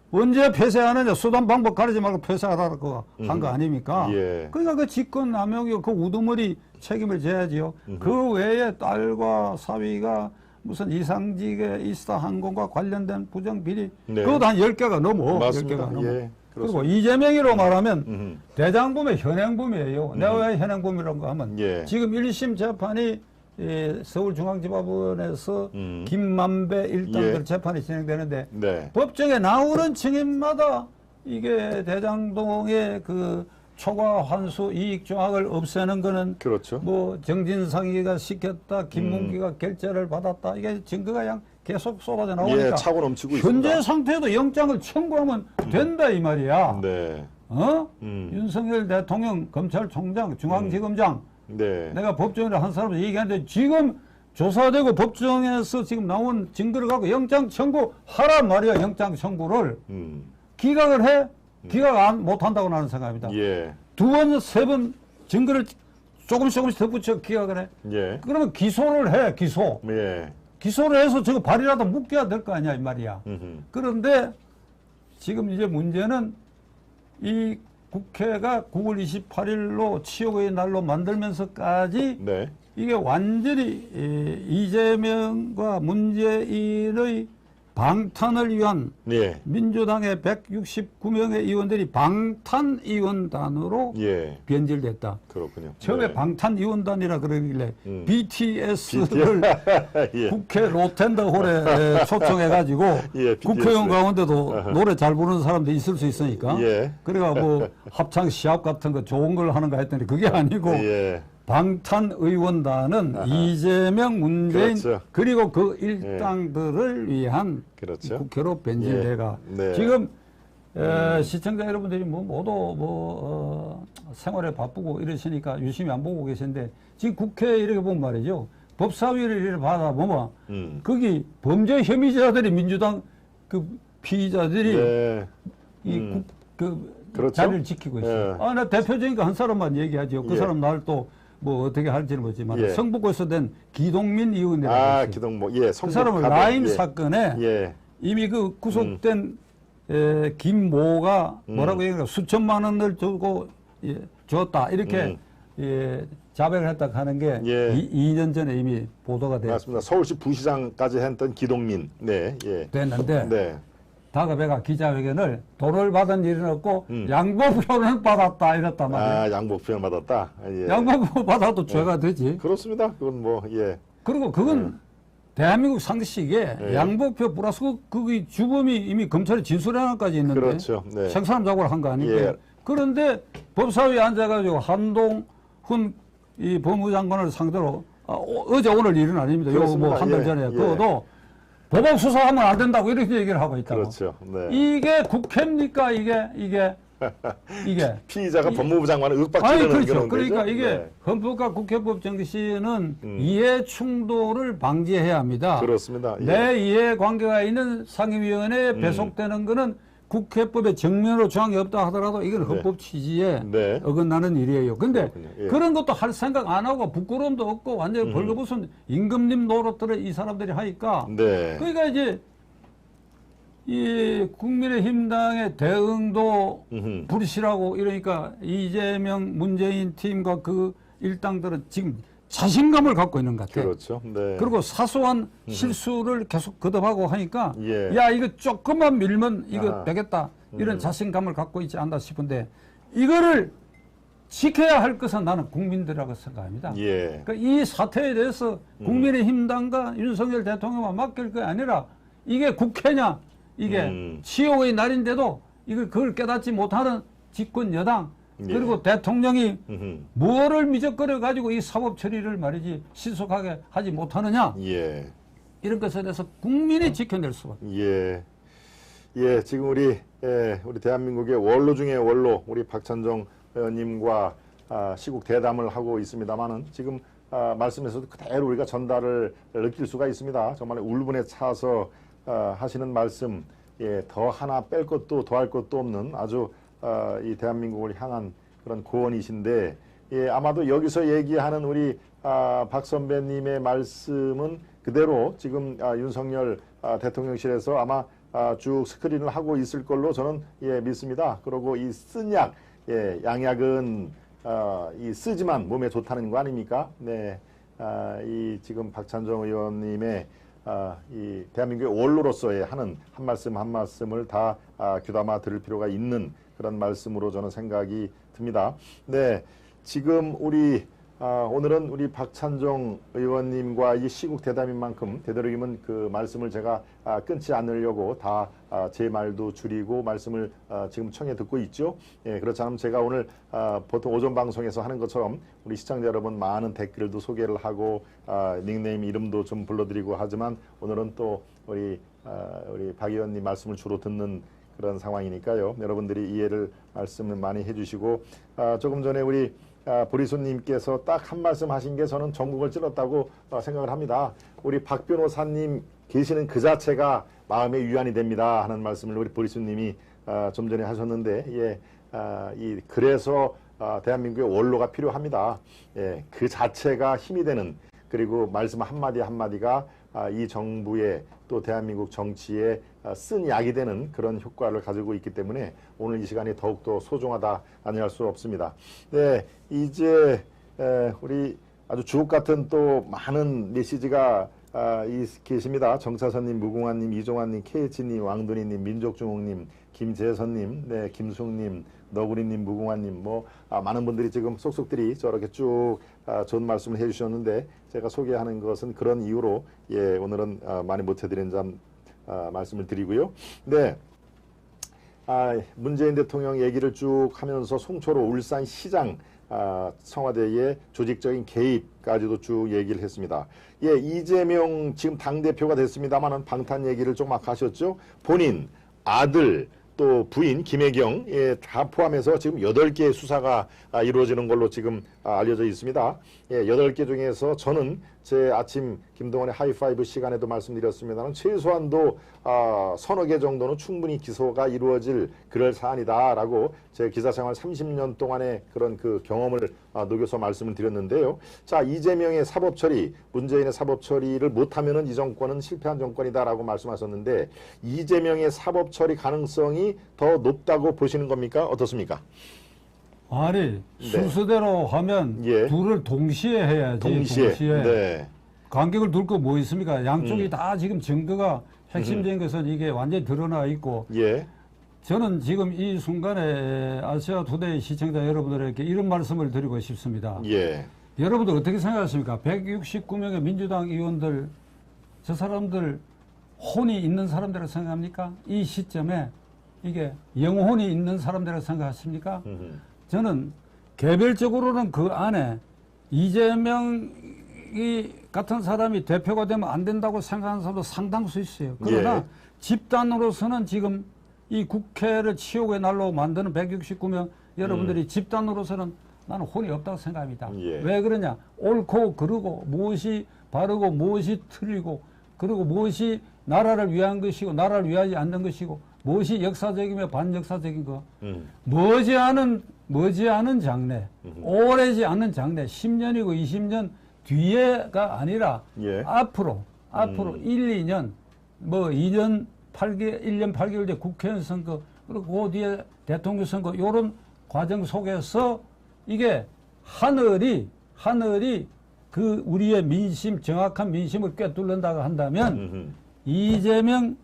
B: 언제 폐쇄하느냐? 수단 방법 가리지 말고 폐쇄하라고 한 거 아닙니까? 그러니까 그 직권남용이 그 우두머리 책임을 져야지요. 그 외에 딸과 사위가 무슨 이상직에 있어 항공과 관련된 부정비리
A: 네.
B: 그것도 한 10개가 넘어.
A: 맞습니다.
B: 10개가 넘어.
A: 예,
B: 그리고 이재명이로 말하면 대장범의 현행범이에요. 내가 왜 현행범이라고 하면
A: 예.
B: 지금 1심 재판이 서울중앙지법원에서 김만배 일당들
A: 예.
B: 재판이 진행되는데
A: 네.
B: 법정에 나오는 증인마다 이게 대장동의 그 초과 환수 이익 조항을 없애는 거는
A: 그렇죠.
B: 뭐 정진상이가 시켰다, 김문기가 결재를 받았다. 이게 증거가 그냥 계속 쏟아져 나오니까
A: 예, 차고 넘치고
B: 현재
A: 있습니다.
B: 상태에도 영장을 청구하면 된다 이 말이야.
A: 네.
B: 윤석열 대통령, 검찰총장, 중앙지검장
A: 네.
B: 내가 법정에 한 사람을 얘기하는데 지금 조사되고 법정에서 지금 나온 증거를 갖고 영장 청구하란 말이야. 영장 청구를 기각을 해? 기각 못한다고 나는 생각합니다.
A: 예.
B: 2번, 3번 증거를 조금씩 덧붙여 기각을 해.
A: 예.
B: 그러면 기소를 해, 기소.
A: 예.
B: 기소를 해서 저거 발이라도 묶여야 될 거 아니야, 이 말이야. 그런데 지금 이제 문제는 이 국회가 9월 28일로 치욕의 날로 만들면서까지
A: 네.
B: 이게 완전히 이재명과 문재인의 방탄을 위한
A: 예.
B: 민주당의 169명의 의원들이 방탄의원단으로
A: 예.
B: 변질됐다.
A: 그렇군요.
B: 처음에
A: 네.
B: 방탄의원단이라 그러길래 BTS를
A: 예.
B: 국회 로텐더홀에 초청해가지고
A: 예, BTS.
B: 국회의원 가운데도 노래 잘 부르는 사람도 있을 수 있으니까
A: 예.
B: 그래가 뭐 합창 시합 같은 거 좋은 걸 하는가 했더니 그게 아니고
A: 예.
B: 방탄의원단은 이재명, 문재인
A: 그렇죠.
B: 그리고 그 일당들을 위한
A: 그렇죠.
B: 국회로 변질돼가
A: 예. 네.
B: 지금 시청자 여러분들이 뭐 모두 생활에 바쁘고 이러시니까 유심히 안 보고 계신데 지금 국회 이렇게 보면 말이죠. 법사위를 이렇게 받아보면 거기 범죄 혐의자들이 민주당 그 피의자들이
A: 예. 그렇죠.
B: 자리를 지키고 있어요.
A: 예.
B: 나 대표적인 거 한 사람만 얘기하죠. 그
A: 예.
B: 사람 날 또 뭐 어떻게 할지는 모르지만
A: 예.
B: 성북구에서 된 기동민 의원이라고
A: 아,
B: 있어요.
A: 기동모. 예.
B: 그 사람은
A: 가족.
B: 라임
A: 예.
B: 사건에
A: 예.
B: 이미 그 구속된 김모가 뭐라고 얘기해요? 수천만 원을 주고 줬다 이렇게 자백을 했다 하는 게
A: 예.
B: 2년 전에 이미 보도가
A: 맞습니다. 서울시 부시장까지 했던 기동민. 네. 예.
B: 됐는데
A: 네.
B: 다급해가 기자회견을 돈을 받은 일은 없고 양보표는 받았다 이랬단 말이에요.
A: 아, 양복표현 받았다. 예.
B: 양보표 받아도 죄가 되지.
A: 그렇습니다. 그건 뭐 예.
B: 그리고 그건 대한민국 상식에
A: 예.
B: 양보표 플러스 그 주범이 이미 검찰에 진술하나까지 있는데
A: 그렇죠. 네.
B: 생사람 작업을 한 거 아닙니까?
A: 예.
B: 그런데 법사위에 앉아가지고 한동훈 이 법무장관을 상대로 어제 오늘 일은 아닙니다. 요거 뭐
A: 그렇습니다.
B: 한 달
A: 예.
B: 전에
A: 예.
B: 그것도 보복 수사하면 안 된다고 이렇게 얘기를 하고 있다고.
A: 그렇죠. 네.
B: 이게 국회입니까? 이게
A: 피의자가 법무부 장관을
B: 아니
A: 윽박지르는
B: 그렇죠.
A: 그런
B: 그러니까
A: 거죠?
B: 이게
A: 네.
B: 헌법과 국회법 정신은 이해 충돌을 방지해야 합니다.
A: 그렇습니다. 예.
B: 내 이해 관계가 있는 상임위원회에 배속되는 거는 국회법에 정면으로 조항이 없다 하더라도 이건 헌법 취지에
A: 네.
B: 어긋나는 일이에요. 근데
A: 그렇군요. 예.
B: 그런 것도 할 생각 안 하고 부끄러움도 없고 완전히 벌거벗은 임금님 노릇들을 이 사람들이 하니까
A: 네.
B: 그러니까 이제 이 국민의힘당의 대응도 불실하고 이러니까 이재명, 문재인 팀과 그 일당들은 지금 자신감을 갖고 있는 것 같아요.
A: 그렇죠. 네.
B: 그리고 사소한 실수를 계속 거듭하고 하니까
A: 예.
B: 야 이거 조금만 밀면 이거
A: 아하.
B: 되겠다 이런 자신감을 갖고 있지 않나 싶은데 이거를 지켜야 할 것은 나는 국민들이라고 생각합니다.
A: 예.
B: 그러니까 이 사태에 대해서 국민의힘당과 윤석열 대통령만 맡길 게 아니라 이게 국회냐 이게 치욕의 날인데도 이걸 그걸 깨닫지 못하는 집권 여당 그리고 대통령이 뭐를 미적거려 가지고 이 사법 처리를 말이지 신속하게 하지 못하느냐
A: 예.
B: 이런 것에 대해서 국민이 지켜낼 수밖에.
A: 예. 예, 지금 우리 대한민국의 원로 중에 원로 우리 박찬종 의원님과 시국 대담을 하고 있습니다만은 지금 말씀에서도 그대로 우리가 전달을 느낄 수가 있습니다. 정말 울분에 차서 하시는 말씀, 예, 더 하나 뺄 것도 더할 것도 없는 아주 이 대한민국을 향한 그런 고언이신데, 예, 아마도 여기서 얘기하는 우리 박 선배님의 말씀은 그대로 지금 윤석열 대통령실에서 아마 쭉 스크린을 하고 있을 걸로 저는 예, 믿습니다. 그리고 이 쓴 약, 예, 양약은 이 쓰지만 몸에 좋다는 거 아닙니까? 네, 이 지금 박찬정 의원님의 이 대한민국의 원로로서의 하는 한 말씀 한 말씀을 다 귀담아 들을 필요가 있는 그런 말씀으로 저는 생각이 듭니다. 네, 지금 오늘은 우리 박찬정 의원님과 이 시국 대담인 만큼 되도록이면 그 말씀을 제가 끊지 않으려고 다 제 말도 줄이고 말씀을 지금 청해 듣고 있죠. 예, 그렇지 않으면 제가 오늘 보통 오전 방송에서 하는 것처럼 우리 시청자 여러분 많은 댓글도 소개를 하고 닉네임 이름도 좀 불러드리고 하지만 오늘은 또 우리 박 의원님 말씀을 주로 듣는 그런 상황이니까요. 여러분들이 이해를 말씀을 많이 해주시고 조금 전에 우리 보리손님께서 딱 한 말씀 하신 게 저는 전국을 찔렀다고 생각을 합니다. 우리 박 변호사님 계시는 그 자체가 마음의 위안이 됩니다 하는 말씀을 우리 보리손님이 좀 전에 하셨는데, 예, 그래서 대한민국의 원로가 필요합니다. 예, 그 자체가 힘이 되는, 그리고 말씀 한마디 한마디가 이 정부의 또 대한민국 정치에 쓴 약이 되는 그런 효과를 가지고 있기 때문에 오늘 이 시간이 더욱더 소중하다 아니할 수 없습니다. 네, 이제 우리 아주 주옥 같은 또 많은 메시지가 계십니다. 정차선님, 무궁화님, 이종환님, KH님, 왕돈이님, 민족중흥님, 김재선님, 네, 김숙님, 너구리님, 무궁화님, 많은 분들이 지금 쏙쏙들이 저렇게 쭉 좋은 말씀을 해주셨는데 제가 소개하는 것은 그런 이유로 예, 오늘은 많이 못해드린 점 말씀을 드리고요. 네, 문재인 대통령 얘기를 쭉 하면서 송초로 울산시장 청와대의 조직적인 개입까지도 쭉 얘기를 했습니다. 예, 이재명 지금 당대표가 됐습니다만은 방탄 얘기를 좀 막 하셨죠. 본인, 아들, 또 부인 김혜경, 예, 다 포함해서 지금 8개의 수사가 이루어지는 걸로 지금 알려져 있습니다. 예, 8개 중에서 저는 제 아침 김동원의 하이파이브 시간에도 말씀드렸습니다만 최소한도 서너 개 정도는 충분히 기소가 이루어질 그럴 사안이다라고 제 기자생활 30년 동안의 그런 그 경험을 녹여서 말씀을 드렸는데요. 자, 이재명의 사법처리, 문재인의 사법처리를 못하면은 이 정권은 실패한 정권이다라고 말씀하셨는데 이재명의 사법처리 가능성이 더 높다고 보시는 겁니까? 어떻습니까?
B: 아니, 순서대로 하면
A: 예.
B: 둘을 동시에 해야지.
A: 동시에. 네.
B: 간격을 둘 거 뭐 있습니까? 양쪽이 다 지금 증거가 핵심적인 것은 이게 완전히 드러나 있고.
A: 예.
B: 저는 지금 이 순간에 아시아 투데이 시청자 여러분들에게 이런 말씀을 드리고 싶습니다.
A: 예.
B: 여러분들 어떻게 생각하십니까? 169명의 민주당 의원들, 저 사람들 혼이 있는 사람들이라고 생각합니까? 이 시점에 이게 영혼이 있는 사람들이라고 생각하십니까? 저는 개별적으로는 그 안에 이재명이 같은 사람이 대표가 되면 안 된다고 생각하는 사람도 상당수 있어요. 그러나
A: 예.
B: 집단으로서는 지금 이 국회를 치욕의 날로 만드는 169명 여러분들이 집단으로서는 나는 혼이 없다고 생각합니다.
A: 예.
B: 왜 그러냐? 옳고 그르고 무엇이 바르고 무엇이 틀리고 그리고 무엇이 나라를 위한 것이고 나라를 위하지 않는 것이고 무엇이 역사적이며 반역사적인 거 머지않은 장래, 오래지 않은 장래, 10년이고 20년 뒤에가 아니라
A: 예.
B: 앞으로 1, 2년, 2년 8개월, 1년 8개월 뒤에 국회의원 선거, 그리고 그 뒤에 대통령 선거, 이런 과정 속에서 이게 하늘이 그 우리의 민심, 정확한 민심을 꿰뚫는다고 한다면 이재명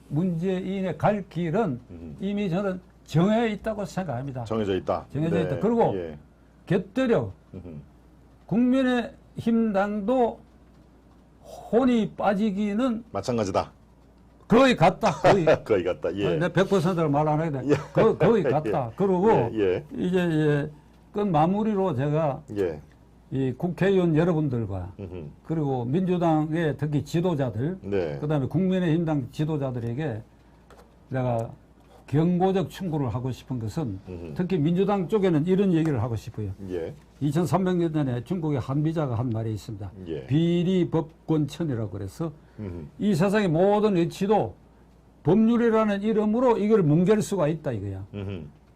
B: 문재인의 갈 길은 이미 저는 정해져 있다고 생각합니다.
A: 정해져 있다.
B: 정해져
A: 네.
B: 있다. 그리고
A: 예.
B: 곁들여 국민의힘당도 혼이 빠지기는
A: 마찬가지다.
B: 거의 같다.
A: 거의 같다. 예.
B: 내 100%를 말 안 하게 돼. 거의 같다. 그리고 이제 끝 마무리로 제가 이 국회의원 여러분들과 그리고 민주당의 특히 지도자들,
A: 네.
B: 그다음에 국민의힘당 지도자들에게 내가 경고적 충고를 하고 싶은 것은 특히 민주당 쪽에는 이런 얘기를 하고 싶어요.
A: 예.
B: 2300년 전에 중국의 한비자가 한 말이 있습니다.
A: 예.
B: 비리법권천이라고 그래서 이 세상의 모든 의치도 법률이라는 이름으로 이걸 뭉갤 수가 있다 이거야.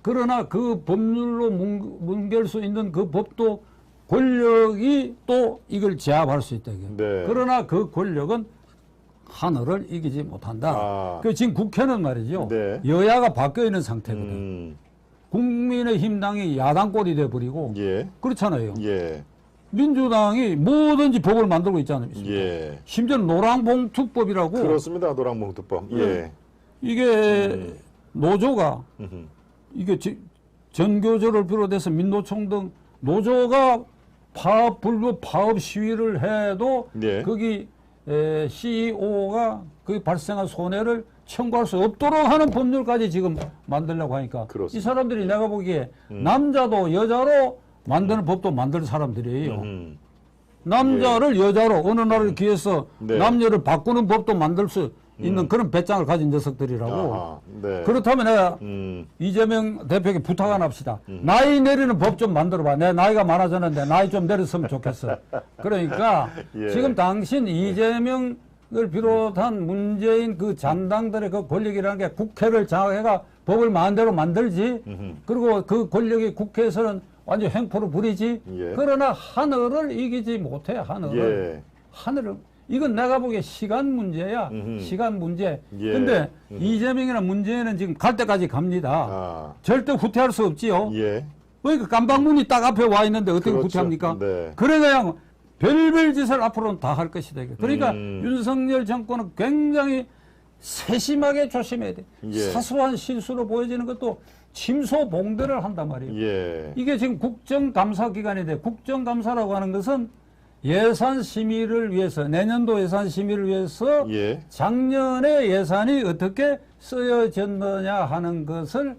B: 그러나 그 법률로 뭉갤 수 있는 그 법도 권력이 또 이걸 제압할 수 있다 이거야.
A: 네.
B: 그러나 그 권력은 하늘을 이기지 못한다. 그 지금 국회는 말이죠.
A: 네.
B: 여야가 바뀌어 있는 상태거든. 국민의힘당이 야당꼴이 돼버리고
A: 예.
B: 그렇잖아요.
A: 예.
B: 민주당이 뭐든지 법을 만들고 있지 않습니까?
A: 예.
B: 심지어 노랑봉투법이라고.
A: 그렇습니다. 노랑봉투법. 예.
B: 이게 노조가
A: 음흠.
B: 이게 전교조를 비롯해서 민노총 등 노조가 파업 불법 파업 시위를 해도
A: 예.
B: 거기 CEO가 그 발생한 손해를 청구할 수 없도록 하는 법률까지 지금 만들려고 하니까
A: 그렇습니다.
B: 이 사람들이 내가 보기에 남자도 여자로 만드는 법도 만들 사람들이에요. 남자를 여자로 어느 날을 기해서
A: 네.
B: 남녀를 바꾸는 법도 만들 수 있는 그런 배짱을 가진 녀석들이라고.
A: 아하. 네.
B: 그렇다면 내가
A: 음.
B: 이재명 대표에게 부탁 안 합시다. 나이 내리는 법 좀 만들어봐. 내 나이가 많아졌는데 나이 좀 내렸으면 좋겠어. 그러니까
A: 예.
B: 지금 당신 이재명을 비롯한 문재인 그 잔당들의 그 권력이라는 게 국회를 장악해가 법을 마음대로 만들지. 그리고 그 권력이 국회에서는 완전 횡포를 부리지.
A: 예.
B: 그러나 하늘을 이기지 못해. 하늘을.
A: 예.
B: 하늘을. 이건 내가 보기에 시간 문제야. 시간 문제.
A: 예.
B: 근데 이재명이나 문재인은 지금 갈 때까지 갑니다.
A: 아.
B: 절대 후퇴할 수 없지요.
A: 예.
B: 그러니까 깜방문이 딱 앞에 와 있는데 어떻게
A: 그렇죠.
B: 후퇴합니까?
A: 네.
B: 그래 그냥 별별 짓을 앞으로는 다 할 것이다. 그러니까 윤석열 정권은 굉장히 세심하게 조심해야 돼.
A: 예.
B: 사소한 실수로 보여지는 것도 침소봉대를 한단 말이에요.
A: 예.
B: 이게 지금 국정감사 기간인데 국정감사라고 하는 것은 예산 심의를 위해서 내년도 예산 심의를 위해서
A: 예.
B: 작년에 예산이 어떻게 쓰여졌느냐 하는 것을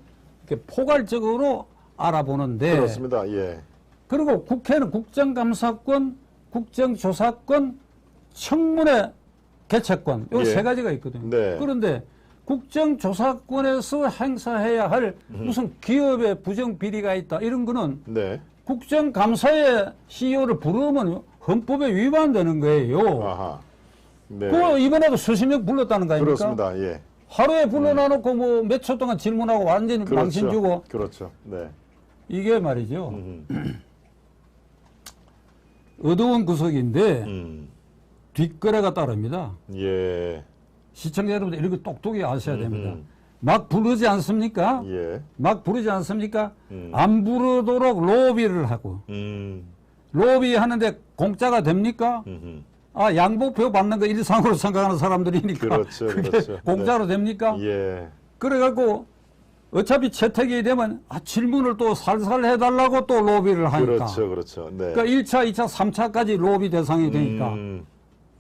B: 이렇게 포괄적으로 알아보는데
A: 그렇습니다. 예.
B: 그리고 국회는 국정감사권, 국정조사권, 청문회 개최권 이
A: 예.
B: 세 가지가 있거든요.
A: 네.
B: 그런데 국정조사권에서 행사해야 할 무슨 기업의 부정비리가 있다 이런 거는
A: 네.
B: 국정감사에 CEO를 부르면 헌법에 위반되는 거예요.
A: 아하. 네.
B: 그거 이번에도 수십 명 불렀다는 거 아닙니까?
A: 그렇습니다. 예.
B: 하루에 불러놔놓고 뭐 몇 초 동안 질문하고 완전히
A: 그렇죠.
B: 망신 주고
A: 그렇죠. 네.
B: 이게 말이죠. 어두운 구석인데 뒷거래가 따릅니다.
A: 예.
B: 시청자 여러분들 이런 거 똑똑히 아셔야 됩니다. 막 부르지 않습니까?
A: 예.
B: 막 부르지 않습니까? 안 부르도록 로비를 하고 로비 하는데 공짜가 됩니까? 아, 양복표 받는 거 일상으로 생각하는 사람들이니까.
A: 그렇죠,
B: 그게
A: 그렇죠.
B: 공짜로 됩니까?
A: 예.
B: 그래갖고 어차피 채택이 되면 질문을 또 살살 해달라고 또 로비를 하니까.
A: 그렇죠, 그렇죠. 네.
B: 그러니까 1차, 2차, 3차까지 로비 대상이 되니까.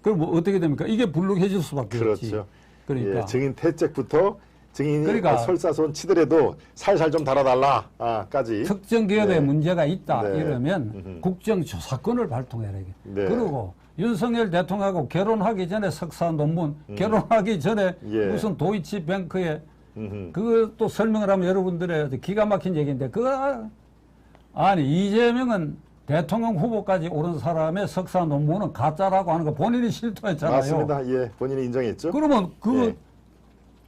B: 그럼 뭐 어떻게 됩니까? 이게 불룩해질 수밖에 없지.
A: 그렇죠.
B: 그러니까.
A: 예, 증인 퇴책부터 증인이
B: 그러니까
A: 설사손 치더라도 살살 좀 달아달라까지.
B: 특정 기업에
A: 네.
B: 문제가 있다
A: 네.
B: 이러면 국정조사권을 발동해야 돼.
A: 네.
B: 그리고 윤석열 대통령하고 결혼하기 전에 석사 논문, 결혼하기 전에
A: 예.
B: 무슨 도이치뱅크에 그것도 설명을 하면 여러분들의 기가 막힌 얘기인데 그거 아니 이재명은 대통령 후보까지 오른 사람의 석사 논문은 가짜라고 하는 거 본인이 실토했잖아요.
A: 맞습니다. 예, 본인이 인정했죠.
B: 그러면 그
A: 예.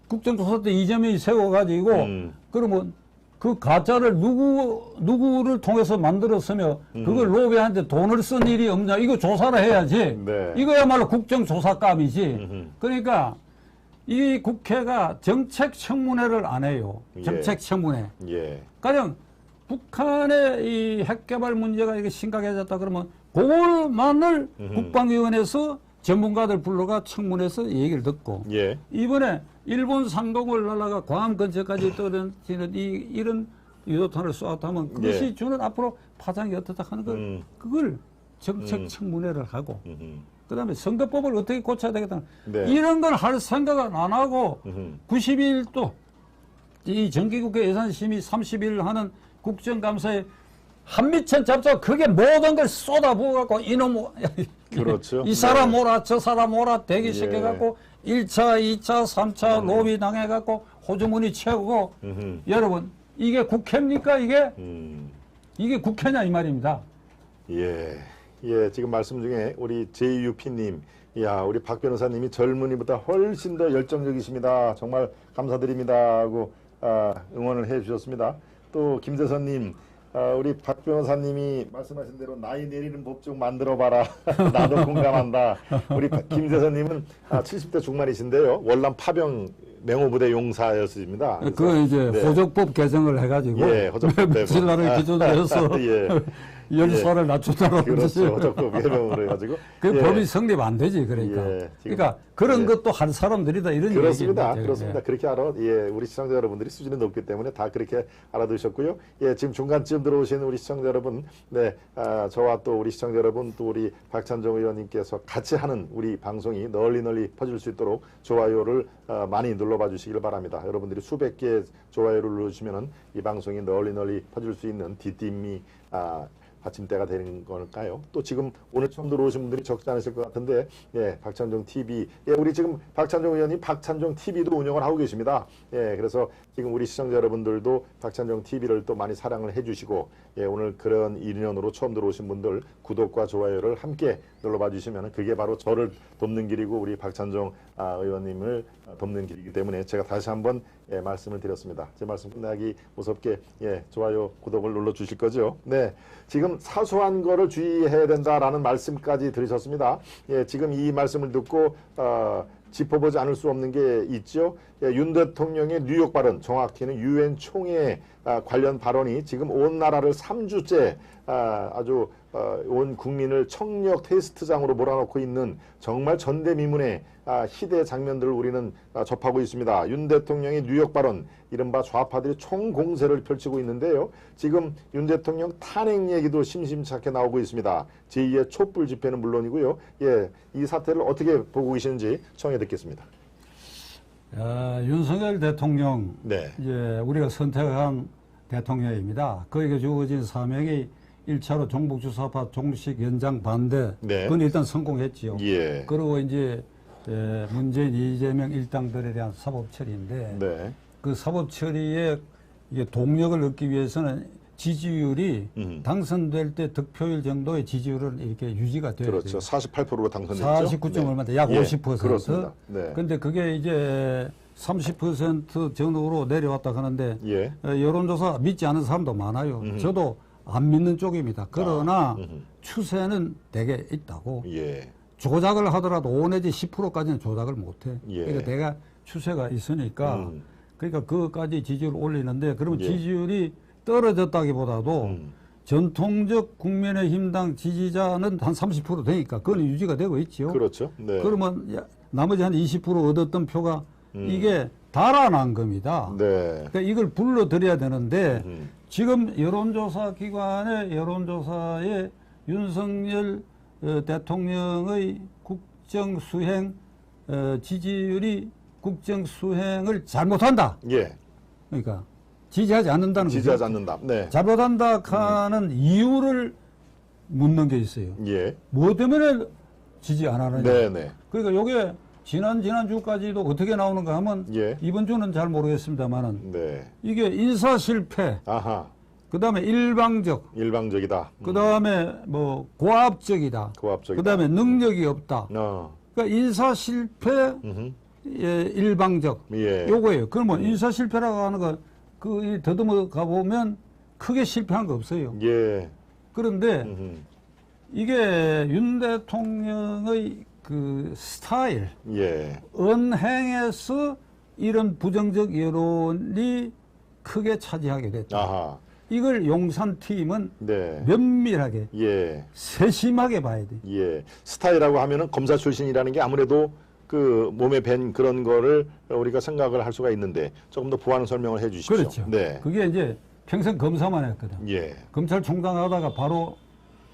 B: 국정조사 때 이재명이 세워가지고 그러면 그 가짜를 누구를 통해서 만들었으며 그걸 로비하는데 돈을 쓴 일이 없냐 이거 조사를 해야지.
A: 네.
B: 이거야말로 국정조사감이지. 그러니까 이 국회가 정책 청문회를 안 해요. 정책 청문회.
A: 예.
B: 가령 북한의 이 핵개발 문제가 이게 심각해졌다 그러면 그걸만을 국방위원회에서 전문가들 불러가 청문회에서 얘기를 듣고
A: 예.
B: 이번에 일본 상공을 날아가 괌 근처까지 떨어지는 이런 유도탄을 쏘았다면 그것이
A: 예.
B: 주는 앞으로 파장이 어떻다 하는 걸 그걸 정책 청문회를 하고 그다음에 선거법을 어떻게 고쳐야 되겠다
A: 네.
B: 이런 걸 할 생각은 안 하고 90일 또 이 정기국회 예산심의 30일 하는 국정감사에 한미천 잡자 그게 모든 걸 쏟아부어갖고 이놈
A: 그렇죠.
B: 이 사람
A: 네.
B: 오라 저 사람 오라 대기시켜갖고 1차 2차 3차 로비 당해갖고 호주머니 채우고 여러분 이게 국회입니까 이게? 이게 국회냐 이 말입니다.
A: 예. 예, 지금 말씀 중에 우리 JUP님, 야, 우리 박 변호사님이 젊은이보다 훨씬 더 열정적이십니다. 정말 감사드립니다. 하고 응원을 해 주셨습니다. 또 김재선님, 우리 박 변호사님이 말씀하신 대로 나이 내리는 법 좀 만들어봐라. 나도 공감한다. 우리 김재선님은 70대 중반이신데요. 월남 파병 맹호부대 용사였습니다.
B: 그 이제
A: 네.
B: 호적법 개정을 해가지고
A: 예, 호적법
B: 신라를 기준으로 해서
A: 예.
B: 열사를 낮춘다고
A: 그렇죠. 호적법 개정으로 해가지고
B: 그
A: 예.
B: 법이 성립 안 되지 그러니까.
A: 예, 지금,
B: 그러니까 그런
A: 예.
B: 것도 할 사람들이다 이런
A: 그렇습니다.
B: 얘기입니다.
A: 그렇습니다.
B: 예.
A: 그렇게 알아. 예, 우리 시청자 여러분들이 수준이 높기 때문에 다 그렇게 알아두셨고요. 예, 지금 중간쯤 들어오신 우리 시청자 여러분, 네, 저와 또 우리 시청자 여러분, 또 우리 박찬종 의원님께서 같이 하는 우리 방송이 널리 퍼질 수 있도록 좋아요를 많이 눌러봐 주시길 바랍니다. 여러분들이 수백 개의 좋아요를 눌러주시면은 이 방송이 널리 퍼질 수 있는 뒷뒷미 받침대가 되는 걸까요? 또 지금 오늘 처음 들어오신 분들이 적지 않으실 것 같은데, 예, 박찬종 TV, 예, 우리 지금 박찬종 의원님 박찬종 TV도 운영을 하고 계십니다. 예, 그래서 지금 우리 시청자 여러분들도 박찬종 TV를 또 많이 사랑을 해주시고, 예, 오늘 그런 인연으로 처음 들어오신 분들 구독과 좋아요를 함께 눌러봐 주시면 그게 바로 저를 돕는 길이고 우리 박찬종 의원님을 돕는 길이기 때문에 제가 다시 한번 예, 말씀을 드렸습니다. 제 말씀 끝나기 무섭게 예, 좋아요, 구독을 눌러 주실 거죠? 네, 지금 사소한 거를 주의해야 된다라는 말씀까지 들으셨습니다. 예, 지금 이 말씀을 듣고 짚어보지 않을 수 없는 게 있죠. 예, 윤 대통령의 뉴욕 발언, 정확히는 유엔 총회 관련 발언이 지금 온 나라를 3주째 아주 온 국민을 청력 테스트장으로 몰아넣고 있는 정말 전대미문의 희대 장면들을 우리는 접하고 있습니다. 윤 대통령의 뉴욕 발언, 이른바 좌파들이 총공세를 펼치고 있는데요. 지금 윤 대통령 탄핵 얘기도 심심찮게 나오고 있습니다. 제2의 촛불 집회는 물론이고요. 예, 이 사태를 어떻게 보고 계시는지 청해 듣겠습니다.
B: 윤석열 대통령,
A: 네.
B: 이제 우리가 선택한 대통령입니다. 그에게 주어진 사명이 1차로 종북주사파 종식 연장 반대.
A: 네.
B: 그건 일단 성공했지요.
A: 예.
B: 그리고 이제 문재인, 이재명 일당들에 대한 사법 처리인데,
A: 네.
B: 그 사법 처리에 이게 동력을 얻기 위해서는 지지율이 당선될 때 득표율 정도의 지지율은 이렇게 유지가 돼야
A: 그렇죠.
B: 돼요.
A: 48%로 당선됐죠.
B: 49점
A: 네.
B: 얼마인데 약
A: 예,
B: 50%.
A: 그렇습니다. 네.
B: 근데 그게 이제 30% 전후로 내려왔다 하는데
A: 예.
B: 여론조사 믿지 않는 사람도 많아요. 저도 안 믿는 쪽입니다. 그러나 추세는 되게 있다고.
A: 예.
B: 조작을 하더라도 5 내지 10%까지는 조작을 못해.
A: 예.
B: 그러니까 내가 추세가 있으니까 그러니까 그것까지 지지율을 올리는데 그러면
A: 예.
B: 지지율이 떨어졌다기보다도 전통적 국민의힘당 지지자는 한 30% 되니까 그건 유지가 되고 있죠.
A: 그렇죠. 네.
B: 그러면 나머지 한 20% 얻었던 표가 이게 달아난 겁니다.
A: 네.
B: 그러니까 이걸 불러들여야 되는데 지금 여론조사 기관의 여론조사에 윤석열 대통령의 국정수행 지지율이 국정수행을 잘못한다.
A: 예.
B: 그러니까 지지하지 않는다는 거죠.
A: 지지하지 않는다. 네.
B: 잘못한다 하는 이유를 묻는 게 있어요.
A: 예.
B: 뭐 때문에 지지 안 하느냐.
A: 네네.
B: 그러니까 요게 지난주까지도 어떻게 나오는가 하면
A: 예.
B: 이번 주는 잘 모르겠습니다만은
A: 네.
B: 이게 인사 실패,
A: 아하.
B: 그다음에 일방적,
A: 일방적이다.
B: 그다음에 뭐 고압적이다.
A: 고압적이다.
B: 그다음에 능력이 없다.
A: 어.
B: 그러니까 인사 실패, 일방적.
A: 예.
B: 요거예요. 그러면 인사 실패라고 하는 거 그 더듬어 가보면 크게 실패한 거 없어요.
A: 예.
B: 그런데
A: 음흠.
B: 이게 윤 대통령의 그 스타일,
A: 예.
B: 언행에서 이런 부정적 여론이 크게 차지하게 됐다.
A: 아하.
B: 이걸 용산팀은
A: 네.
B: 면밀하게,
A: 예.
B: 세심하게 봐야 돼.
A: 예. 스타일이라고 하면은 검사 출신이라는 게 아무래도 그 몸에 밴 그런 거를 우리가 생각을 할 수가 있는데 조금 더 부하는 설명을 해 주십시오.
B: 그렇죠.
A: 네.
B: 그게 이제 평생 검사만 했거든.
A: 예.
B: 검찰총장 하다가 바로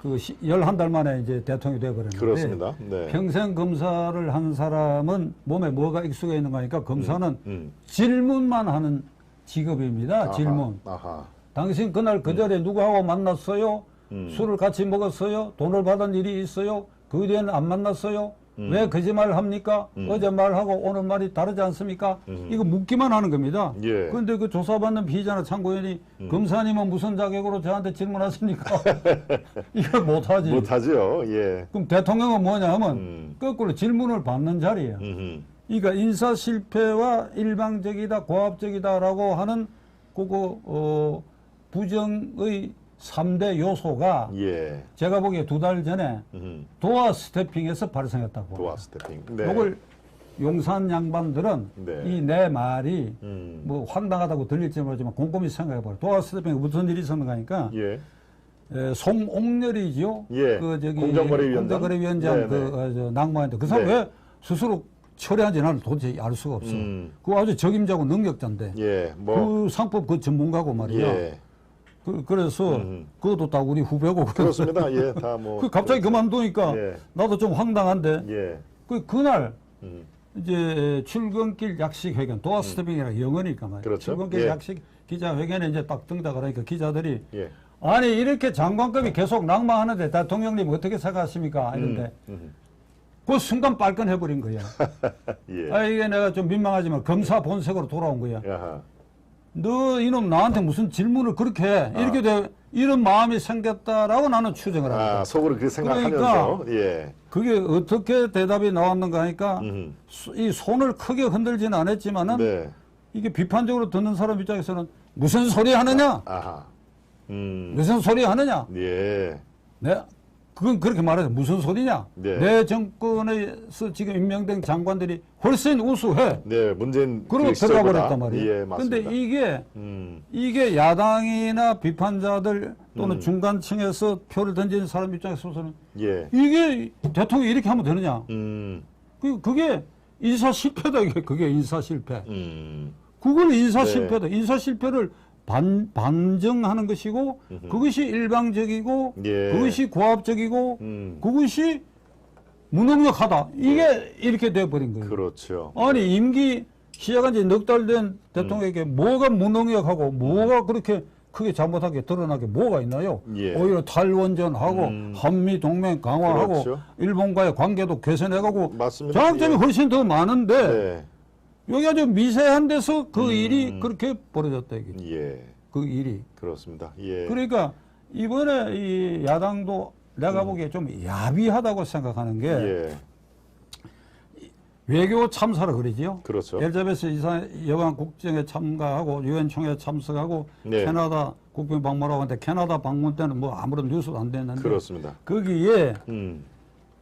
B: 그 11달 만에 이제 대통령이 되어버렸는데.
A: 그렇습니다. 네.
B: 평생 검사를 한 사람은 몸에 뭐가 익숙해 있는 거니까 검사는
A: 음.
B: 질문만 하는 직업입니다.
A: 아하,
B: 질문.
A: 아하.
B: 당신 그날 그 자리에 누구하고 만났어요? 술을 같이 먹었어요? 돈을 받은 일이 있어요? 그 뒤에는 안 만났어요? 왜 거짓말을 합니까? 어제 말하고 오늘 말이 다르지 않습니까? 이거 묻기만 하는 겁니다.
A: 예.
B: 그런데 그 조사받는 피의자나 참고인이 검사님은 무슨 자격으로 저한테 질문하십니까? 이걸 못하지.
A: 못하죠. 예.
B: 그럼 대통령은 뭐냐 하면 거꾸로 질문을 받는 자리예요. 그러니까 인사 실패와 일방적이다, 고압적이다라고 하는 그거 부정의 3대 요소가
A: 예.
B: 제가 보기에 2달 전에 도어 스태핑에서 발생했다고.
A: 도어 스태핑. 네.
B: 이걸 용산 양반들은
A: 네.
B: 이 내 말이 뭐 황당하다고 들릴지 모르지만 곰곰이 생각해봐요. 도하스텝에 무슨 일이 있었는가 하니까
A: 예.
B: 송옥렬이죠.
A: 예.
B: 그 저기
A: 공정거래위원장.
B: 공정거래위원장 그 낭만인데 그 사람
A: 네.
B: 왜 스스로 처리한지 나는 도저히 알 수가 없어. 그 아주 적임자고 능력자인데.
A: 예. 뭐.
B: 그 상법 그 전문가고 말이야.
A: 예.
B: 그래서 그것도 다 우리 후배고.
A: 그렇습니다. 예. 다 뭐.
B: 그 갑자기 그만두니까
A: 예.
B: 나도 좀 황당한데.
A: 예.
B: 그날 이제 출근길 약식 회견 도하스텝이라 영어니까 말이야.
A: 그렇죠.
B: 출근길
A: 예.
B: 약식 기자회견에 이제 딱 등장을 하니까 기자들이
A: 예.
B: 아니 이렇게 장관급이 계속 낙마하는데 대통령님 어떻게 생각하십니까? 이런데 그 순간 빨끈해버린 거야.
A: 예.
B: 아 이게 내가 좀 민망하지만 검사 본색으로 돌아온 거야.
A: 야하.
B: 너 이놈 나한테 무슨 질문을 그렇게 해? 이렇게 이런 마음이 생겼다라고 나는 추정을 합니다.
A: 아, 속으로 그렇게 생각하면서.
B: 그러니까
A: 예.
B: 그게 어떻게 대답이 나왔는가 하니까 이 손을 크게 흔들지는 않았지만은
A: 네.
B: 이게 비판적으로 듣는 사람 입장에서는 무슨 소리 하느냐?
A: 아하.
B: 무슨 소리 하느냐?
A: 예.
B: 네, 그건 그렇게 말해서 무슨 소리냐?
A: 네.
B: 내 정권에서 지금 임명된 장관들이 훨씬 우수해.
A: 네, 문재인
B: 그러고
A: 그
B: 들어가
A: 시절보다.
B: 버렸단 말이에요.
A: 예, 맞습니다.
B: 근데 이게 야당이나 비판자들 또는 중간층에서 표를 던지는 사람 입장에서는
A: 예.
B: 이게 대통령이 이렇게 하면 되느냐?
A: 음.
B: 그게 인사 실패다. 그게 인사 실패.
A: 음.
B: 그건 인사
A: 네.
B: 실패다. 인사 실패를 반증하는 것이고 그것이 일방적이고
A: 예.
B: 그것이 고압적이고 그것이 무능력하다. 이게 이렇게 돼버린 거예요.
A: 그렇죠.
B: 아니 임기 시작한 지 넉 달 된 대통령에게 뭐가 무능력하고 뭐가 그렇게 크게 잘못한 게 드러나게 뭐가 있나요?
A: 예.
B: 오히려 탈원전하고 한미 동맹 강화하고
A: 그렇죠.
B: 일본과의 관계도 개선해가고
A: 맞습니다.
B: 장점이
A: 예.
B: 훨씬 더 많은데
A: 네.
B: 여기 아주 미세한 데서 그 일이 그렇게 벌어졌다 이게.
A: 예.
B: 그 일이.
A: 그렇습니다. 예.
B: 그러니까 이번에 이 야당도 내가 보기에 좀 야비하다고 생각하는 게
A: 예.
B: 외교 참사라 그러지요.
A: 그렇죠.
B: 엘자베스 이사 여왕 국정에 참가하고 유엔 총회 참석하고
A: 네.
B: 캐나다 국빈 방문하고 하는데 캐나다 방문 때는 뭐 아무런 뉴스도 안 됐는데
A: 그렇습니다.
B: 거기에
A: 음.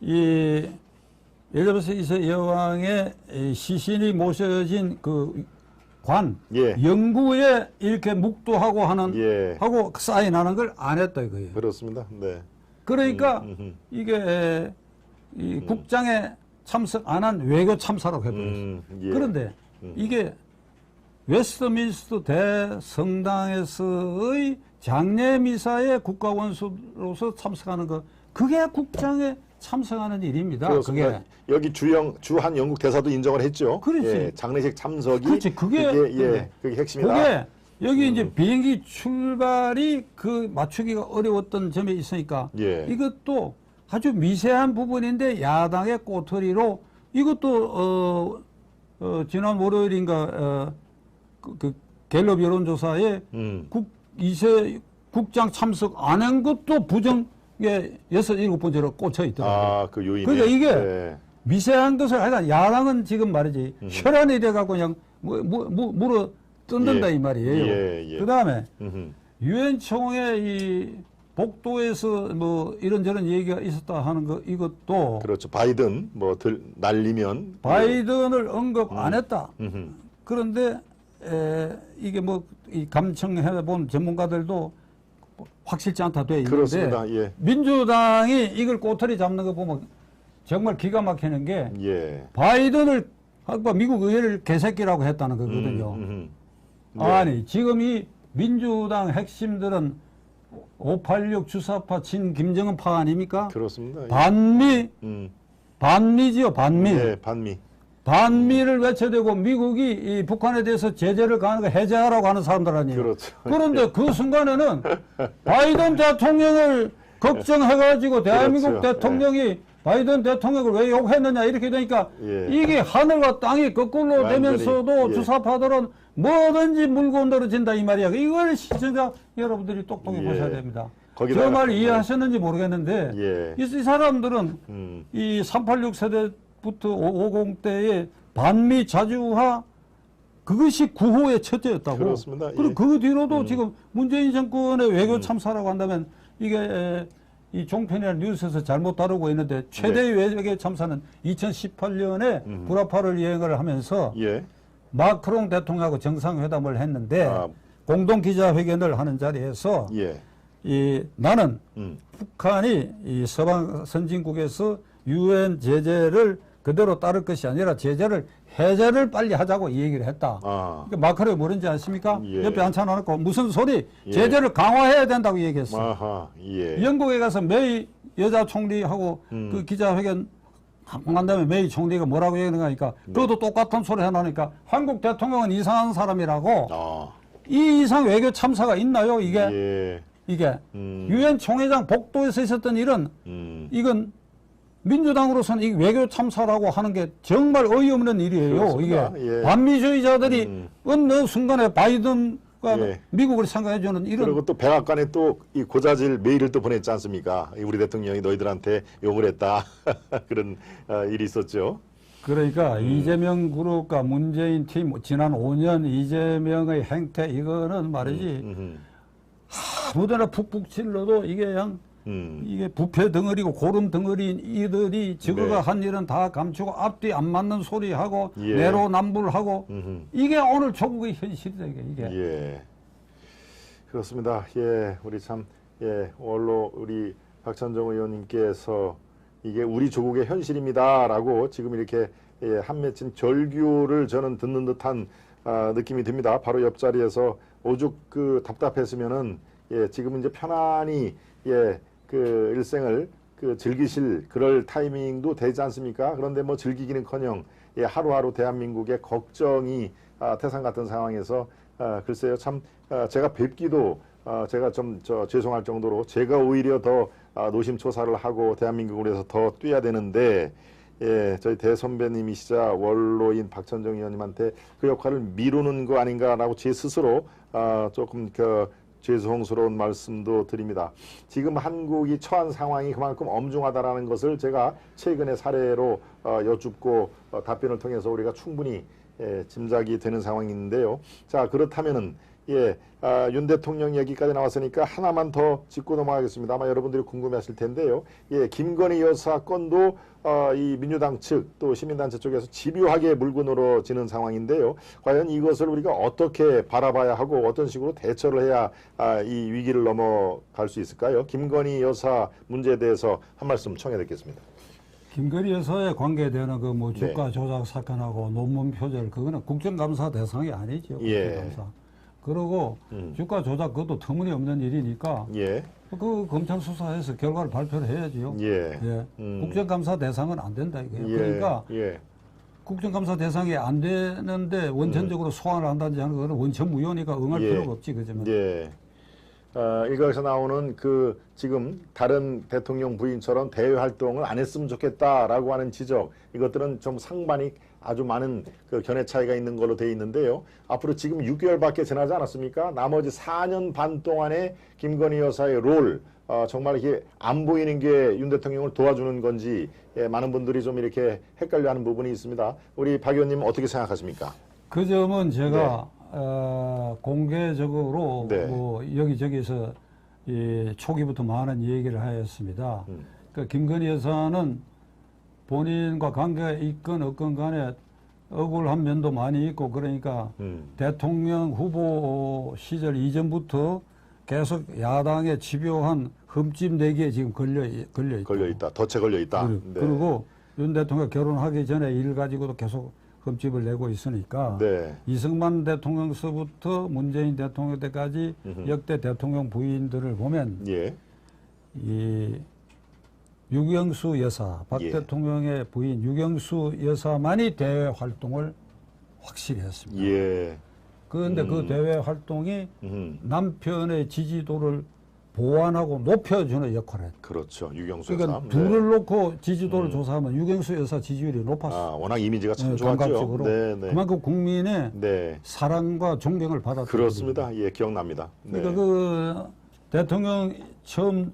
B: 이 엘자베스 이세 여왕의 이 시신이 모셔진 그 관
A: 예.
B: 영구에 이렇게 묵도하고 하는
A: 예.
B: 하고 사인하는 걸 안 했다 이거예요.
A: 그렇습니다. 네.
B: 그러니까 이게 이 국장에 참석 안 한 외교 참사라고 해버렸어요.
A: 예.
B: 그런데 이게 웨스트민스터 대성당에서의 장례 미사에 국가 원수로서 참석하는 거 그게 국장에 참석하는 일입니다.
A: 그렇습니다.
B: 그게
A: 여기 주한 영국 대사도 인정을 했죠.
B: 그렇지.
A: 예, 장례식 참석이
B: 그렇지. 그게
A: 예, 그게 핵심이다.
B: 그게 여기 이제 비행기 출발이 그 맞추기가 어려웠던 점에 있으니까
A: 예.
B: 이것도 아주 미세한 부분인데 야당의 꼬투리로 이것도 지난 월요일인가 그 갤럽 여론조사에 국장 참석 안 한 것도 부정에 6, 7번째로 꽂혀 있더라고요.
A: 아, 그 요인에.
B: 그러니까 이게
A: 네.
B: 미세한 것을 하여간 야당은 지금 말이지 혈안이 돼갖고 그냥 물어 뜯는다
A: 예.
B: 이 말이에요.
A: 예, 예.
B: 그 다음에
A: 음흠.
B: 유엔 총회 이 복도에서 뭐 이런저런 얘기가 있었다 하는 거 이것도
A: 그렇죠. 바이든 날리면
B: 바이든을 언급 안 했다.
A: 음흠.
B: 그런데 이게 뭐 이 감청해 본 전문가들도 확실치 않다 돼 있는데
A: 그렇습니다. 예.
B: 민주당이 이걸 꼬투리 잡는 거 보면 정말 기가 막히는 게
A: 예.
B: 바이든을 미국 의회를 개새끼라고 했다는 거거든요.
A: 네.
B: 아니 지금 이 민주당 핵심들은 586 주사파 친 김정은파 아닙니까?
A: 그렇습니다. 예.
B: 반미지요, 반미.
A: 예, 반미.
B: 반미를 외쳐대고 미국이 이 북한에 대해서 제재를 가하는 거 해제하라고 하는 사람들 아니에요.
A: 그렇죠.
B: 그런데 그 순간에는 바이든 대통령을 걱정해가지고 대한민국
A: 그렇죠.
B: 대통령이 바이든 대통령을 왜 욕했느냐 이렇게 되니까
A: 예.
B: 이게 하늘과 땅이 거꾸로
A: 완전히,
B: 되면서도
A: 예.
B: 주사파들은 뭐든지 물고 늘어진다 이 말이야. 이걸 시청자 여러분들이 똑똑히
A: 예.
B: 보셔야 됩니다.
A: 거기다가-
B: 저 말 이해하셨는지 모르겠는데
A: 예.
B: 이 사람들은 이 386 세대부터 550대의 반미 자주화 그것이 구호의 첫째였다고.
A: 그렇습니다.
B: 그리고
A: 예.
B: 그 뒤로도 지금 문재인 정권의 외교 참사라고 한다면 이게 이 종편이나 뉴스에서 잘못 다루고 있는데 최대의 외교 참사는 2018년에 불화파를 여행을 하면서
A: 예.
B: 마크롱 대통령하고 정상회담을 했는데 공동 기자회견을 하는 자리에서
A: 예.
B: 나는 북한이 이 서방 선진국에서 유엔 제재를 그대로 따를 것이 아니라 제재를 해제를 빨리 하자고 이 얘기를 했다. 그러니까 마크롱이 뭐든지 아십니까?
A: 예.
B: 옆에 앉혀놓고 무슨 소리?
A: 예.
B: 제재를 강화해야 된다고 얘기했어.
A: 아하. 예.
B: 영국에 가서 메이 여자 총리하고 그 기자회견 한 다음에 메이 총리가 뭐라고 얘기하니까 그것도 똑같은 소리 해놓으니까 한국 대통령은 이상한 사람이라고 이 이상 외교 참사가 있나요? 이게 유엔 총회장 복도에서 있었던 일은 이건 민주당으로서는 이 외교 참사라고 하는 게 정말 어이없는 일이에요.
A: 그렇습니다.
B: 이게 반미주의자들이 어느 순간에 바이든과 미국을 생각해주는 이런.
A: 그리고 또 백악관에 또 이 고자질 메일을 또 보냈지 않습니까? 우리 대통령이 너희들한테 욕을 했다. 그런 일이 있었죠.
B: 그러니까 이재명 그룹과 문재인 팀 지난 5년 이재명의 행태 이거는 말이지 아무데나 푹푹 찔러도 이게 그냥 이게 부패 덩어리고 고름 덩어리인 이들이 저거가 한 일은 다 감추고 앞뒤 안 맞는 소리하고 내로남불하고 이게 오늘 조국의 현실이다 이게.
A: 예. 그렇습니다. 예, 우리 참 원로 우리 박찬정 의원님께서 이게 우리 조국의 현실입니다라고 지금 이렇게 한 맺힌 절규를 저는 듣는 듯한 느낌이 듭니다. 바로 옆자리에서 오죽 그 답답했으면은 지금 이제 편안히 그 일생을 그 즐기실 그럴 타이밍도 되지 않습니까? 그런데 뭐 즐기기는커녕 하루하루 대한민국의 걱정이 태산 같은 상황에서 글쎄요 참 제가 뵙기도 제가 좀 죄송할 정도로 제가 오히려 더 노심초사를 하고 대한민국을 위해서 더 뛰어야 되는데 저희 대선배님이시자 원로인 박찬정 의원님한테 그 역할을 미루는 거 아닌가라고 제 스스로 조금 죄송스러운 말씀도 드립니다. 지금 한국이 처한 상황이 그만큼 엄중하다라는 것을 제가 최근의 사례로 여쭙고 답변을 통해서 우리가 충분히 짐작이 되는 상황인데요. 자, 그렇다면은 윤 대통령 얘기까지 나왔으니까 하나만 더 짚고 넘어가겠습니다. 아마 여러분들이 궁금해하실 텐데요. 김건희 여사 건도 이 민주당 측 또 시민단체 쪽에서 집요하게 물고 늘어지는 상황인데요. 과연 이것을 우리가 어떻게 바라봐야 하고 어떤 식으로 대처를 해야 이 위기를 넘어갈 수 있을까요? 김건희 여사 문제에 대해서 한 말씀 청해 듣겠습니다.
B: 김건희 여사에 관계되는 그 뭐 주가 조작 사건하고 논문 표절 그거는 국정감사 대상이 아니죠. 국정감사. 그리고 주가 조작 그것도 터무니없는 일이니까 그 검찰 수사해서 결과를 발표를 해야지요. 국정감사 대상은 안 된다 이거예요. 그러니까 국정감사 대상이 안 되는데 원천적으로 소환을 한다든지 하는 거는 원천무효니까 응할 필요가 없지 그러면.
A: 일각에서 나오는 그 지금 다른 대통령 부인처럼 대외 활동을 안 했으면 좋겠다라고 하는 지적 이것들은 좀 상반이 아주 많은 그 견해 차이가 있는 걸로 돼 있는데요. 앞으로 지금 6개월밖에 지나지 않았습니까? 나머지 4년 반 동안의 김건희 여사의 롤 정말 이게 안 보이는 게 윤 대통령을 도와주는 건지 많은 분들이 좀 이렇게 헷갈려하는 부분이 있습니다. 우리 박 의원님 어떻게 생각하십니까?
B: 그 점은 제가 공개적으로 뭐 여기저기서 초기부터 많은 얘기를 하였습니다. 그 김건희 여사는 본인과 관계가 있건 없건 간에 억울한 면도 많이 있고 그러니까 대통령 후보 시절 이전부터 계속 야당의 집요한 흠집 내기에 지금 걸려 있다.
A: 덫에 걸려 있다.
B: 그리고 윤 대통령 결혼하기 전에 일 가지고도 계속 흠집을 내고 있으니까 이승만 대통령서부터 문재인 대통령 때까지 역대 대통령 부인들을 보면 이 유경수 여사, 박 대통령의 부인 유경수 여사만이 대외 활동을 확실히 했습니다. 그런데 그 대외 활동이 남편의 지지도를 보완하고 높여주는 역할을 했다.
A: 그렇죠. 유경수
B: 그러니까
A: 여사.
B: 둘을 놓고 지지도를 조사하면 유경수 여사 지지율이 높았어요.
A: 워낙 이미지가 참 좋았죠.
B: 감각적으로. 그만큼 국민의 사랑과 존경을 받았다.
A: 그렇습니다. 기억납니다.
B: 그러니까 그 대통령 처음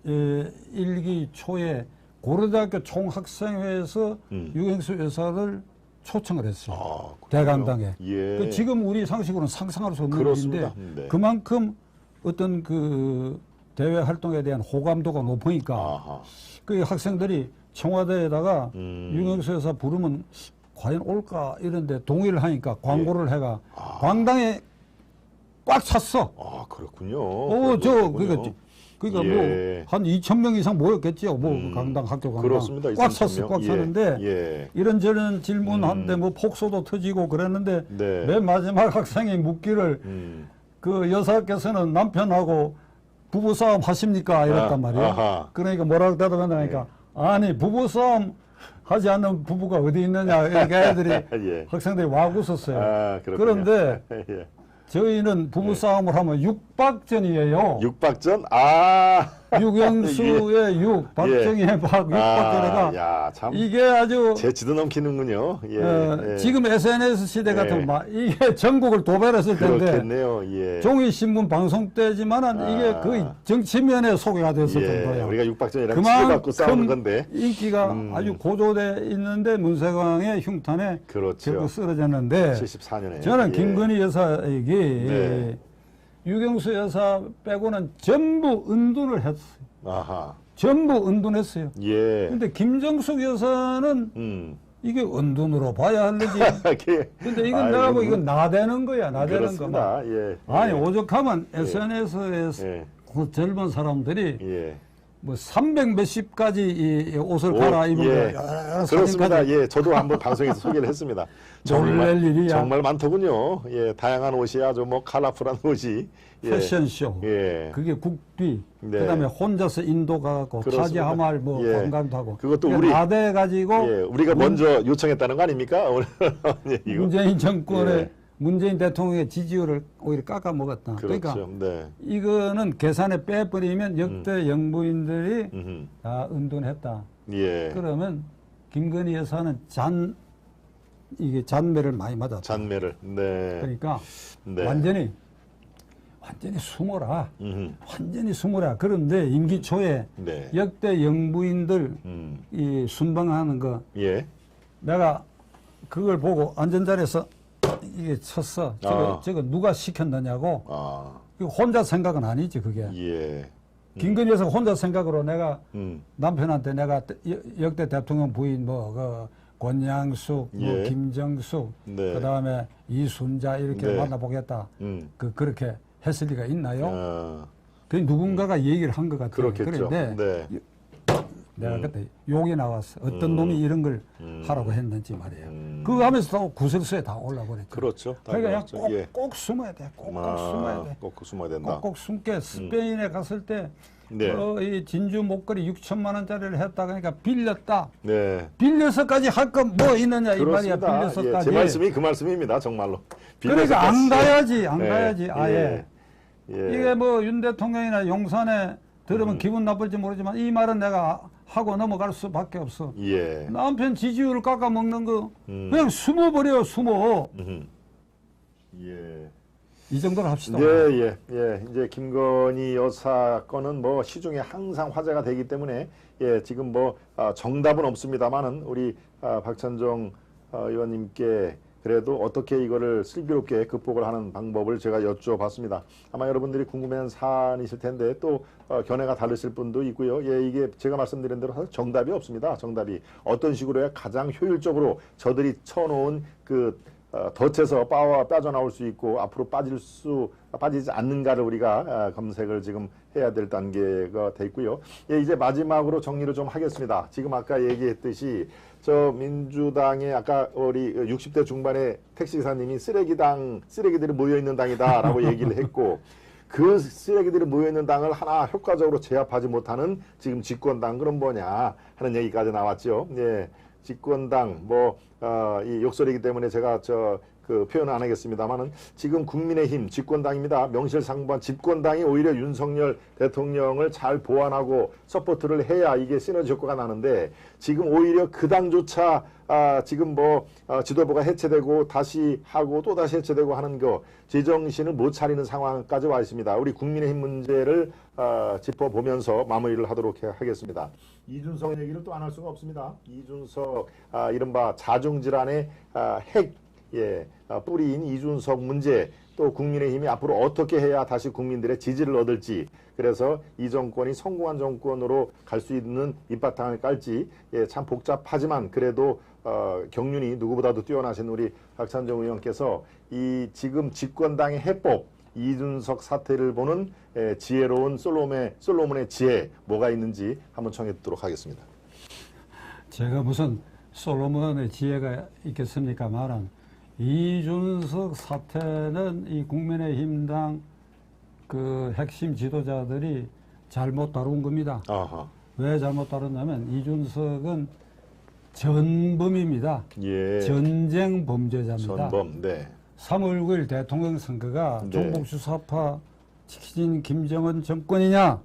B: 일기 초에 고려대학교 총학생회에서 유경수 여사를 초청을 했어요. 대강당에. 지금 우리 상식으로는 상상할 수 없는 일인데 그만큼 어떤 그 대외 활동에 대한 호감도가 높으니까
A: 아하.
B: 그 학생들이 청와대에다가 유경수 여사 부르면 과연 올까 이런데 동의를 하니까 광고를 해가 광당에 꽉 찼어.
A: 아, 그렇군요.
B: 그러니까
A: 예.
B: 뭐 한 2,000명 이상 모였겠지요. 뭐 강당 학교 강당
A: 그렇습니다.
B: 꽉 찼어, 꽉 찼는데
A: 예.
B: 이런저런 질문하는데 뭐 폭소도 터지고 그랬는데
A: 네.
B: 맨 마지막 학생이 묻기를 그 여사께서는 남편하고 부부싸움 하십니까? 이랬단 말이에요.
A: 아하.
B: 그러니까 뭐라고 대답한다니까 아니 부부싸움 하지 않는 부부가 어디 있느냐 이렇게 애들이
A: 예.
B: 학생들이 와 웃었어요.
A: 아, 그렇군요.
B: 그런데
A: 예.
B: 저희는 부부싸움을 하면 육박전이에요.
A: 육박전? 아.
B: 유경수의 육, 박정희의 박, 육박전이가
A: 야, 참.
B: 이게 아주
A: 재치도 넘기는군요. 예.
B: 지금 SNS 시대 같은 막 이게 전국을 도배했을 텐데
A: 그렇겠네요. 예.
B: 종이신문 방송 때지만은 이게 거의 정치면에 소개가 됐을 정도예요.
A: 우리가 육박전이랑 치고받고 싸우는 건데.
B: 인기가 아주 고조돼 있는데 문세광의 흉탄에
A: 그렇죠.
B: 결국 쓰러졌는데
A: 74년에.
B: 저는 김건희 여사에게 유경수 여사 빼고는 전부 은둔을 했어요.
A: 아하.
B: 전부 은둔했어요.
A: 예.
B: 근데 김정숙 여사는 이게 은둔으로 봐야 하는지. 근데 이건 내가 보기 이건 나대는 거야. 나대는 거.
A: 예.
B: 아니 오죽하면 SNS에 그 젊은 사람들이 뭐 300 몇십 가지 이 옷을 갈아입은 거
A: 그렇습니다. 예, 저도 한번 방송에서 소개를 했습니다.
B: 놀랄 일이야.
A: 정말 많더군요. 예, 다양한 옷이 아주 뭐 컬러풀한 옷이.
B: 패션쇼. 그게 국비. 그다음에 혼자서 인도 가고 타지 하말 뭐 관광도 하고.
A: 그것도 우리
B: 나대 가지고
A: 우리가 먼저 요청했다는 거 아닙니까?
B: 문재인 정권의 문재인 대통령의 지지율을 오히려 깎아 먹었다.
A: 그렇죠.
B: 그러니까 이거는 계산에 빼버리면 역대 영부인들이 다 은둔했다. 그러면 김건희 여사는 잔매를 많이 맞았다.
A: 잔매를.
B: 그러니까 완전히 숨어라. 완전히 숨어라. 그런데 임기 초에 역대 영부인들 이 순방하는 거 내가 그걸 보고 안전자리에서 이게 쳤어. 저거 누가 시켰느냐고. 혼자 생각은 아니지 그게. 김건희 여사가 혼자 생각으로 내가 남편한테 내가 역대 대통령 부인 그 권양숙, 뭐 김정숙, 그다음에 이순자 이렇게 만나보겠다. 그렇게 했을 리가 있나요? 그 누군가가 얘기를 한 것 같아요.
A: 그렇겠죠.
B: 그런데 내가 그때 욕이 나왔어. 어떤 놈이 이런 걸 하라고 했는지 말이에요. 그거 하면서 또 구설수에 다 올라버렸죠.
A: 그렇죠.
B: 그러니까 꼭 숨어야 돼. 꼭 숨어야 돼.
A: 꼭 숨어야 된다.
B: 꼭 숨게 스페인에 갔을 때 이 진주 목걸이 6천만 원짜리를 했다 그러니까 빌렸다. 빌려서까지 할 건 뭐 있느냐 이 말이야. 빌려서까지.
A: 제 말씀이 그 말씀입니다. 정말로.
B: 그러니까 안 가야지. 아예. 이게 뭐 윤 대통령이나 용산에 들으면 기분 나쁠지 모르지만 이 말은 내가 하고 넘어갈 수밖에 없어. 남편 지지율을 깎아먹는 거 그냥 숨어버려. 이 정도로 합시다.
A: 이제 김건희 여사 건은 뭐 시중에 항상 화제가 되기 때문에 지금 뭐 정답은 없습니다만은 우리 박찬종 의원님께 그래도 어떻게 이거를 슬기롭게 극복을 하는 방법을 제가 여쭤봤습니다. 아마 여러분들이 궁금해하는 사안이실 텐데 또 견해가 다르실 분도 있고요. 이게 제가 말씀드린 대로 사실 정답이 없습니다. 정답이 어떤 식으로 해야 가장 효율적으로 저들이 쳐놓은 그 덫에서 빠져나올 수 있고 앞으로 빠지지 않는가를 우리가 검색을 지금 해야 될 단계가 돼 있고요. 이제 마지막으로 정리를 좀 하겠습니다. 지금 아까 얘기했듯이 저 민주당의 아까 우리 60대 중반의 택시기사님이 쓰레기들이 모여있는 당이다라고 얘기를 했고 그 쓰레기들이 모여있는 당을 하나 효과적으로 제압하지 못하는 지금 집권당 그럼 뭐냐 하는 얘기까지 나왔죠. 집권당 이 욕설이기 때문에 제가 그 표현은 안 하겠습니다만은 지금 국민의힘 집권당입니다. 명실상부한 집권당이 오히려 윤석열 대통령을 잘 보완하고 서포트를 해야 이게 시너지 효과가 나는데 지금 오히려 그 당조차 지금 지도부가 해체되고 다시 하고 또 다시 해체되고 하는 거 제정신을 못 차리는 상황까지 와 있습니다. 우리 국민의힘 문제를 짚어보면서 마무리를 하도록 하겠습니다. 이준석 얘기를 또 안 할 수가 없습니다. 이준석 이른바 자중질환의 핵 뿌리인 이준석 문제 또 국민의힘이 앞으로 어떻게 해야 다시 국민들의 지지를 얻을지, 그래서 이 정권이 성공한 정권으로 갈 수 있는 밑바탕을 깔지, 예, 참 복잡하지만 그래도 경륜이 누구보다도 뛰어나신 우리 박찬종 의원께서 이 지금 집권당의 해법, 이준석 사태를 보는 지혜로운 솔로몬의 지혜 뭐가 있는지 한번 청해 듣도록 하겠습니다.
B: 제가 무슨 솔로몬의 지혜가 있겠습니까만은 이준석 사태는 이 국민의힘당 그 핵심 지도자들이 잘못 다룬 겁니다.
A: 아하.
B: 왜 잘못 다뤘냐면 이준석은 전범입니다.
A: 예.
B: 전쟁 범죄자입니다.
A: 전범. 네.
B: 3월 9일 대통령 선거가
A: 네.
B: 종북주사파 지키진 김정은 정권이냐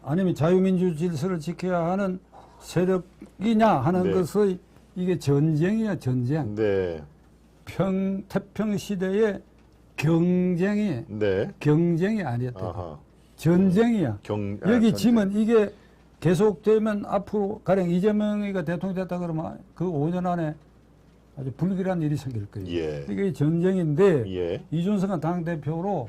B: 아니면 자유민주 질서를 지켜야 하는 세력이냐 하는
A: 네.
B: 것의 이게 전쟁이야, 전쟁.
A: 네.
B: 태평 시대의 경쟁이
A: 네.
B: 경쟁이 아니었다.
A: 아하.
B: 전쟁이야. 여기
A: 전쟁.
B: 지면 이게 계속되면 앞으로 가령 이재명이가 대통령 됐다 그러면 그 5년 안에 아주 불길한 일이 생길 거예요.
A: 예.
B: 이게 전쟁인데
A: 예.
B: 이준석은 당대표로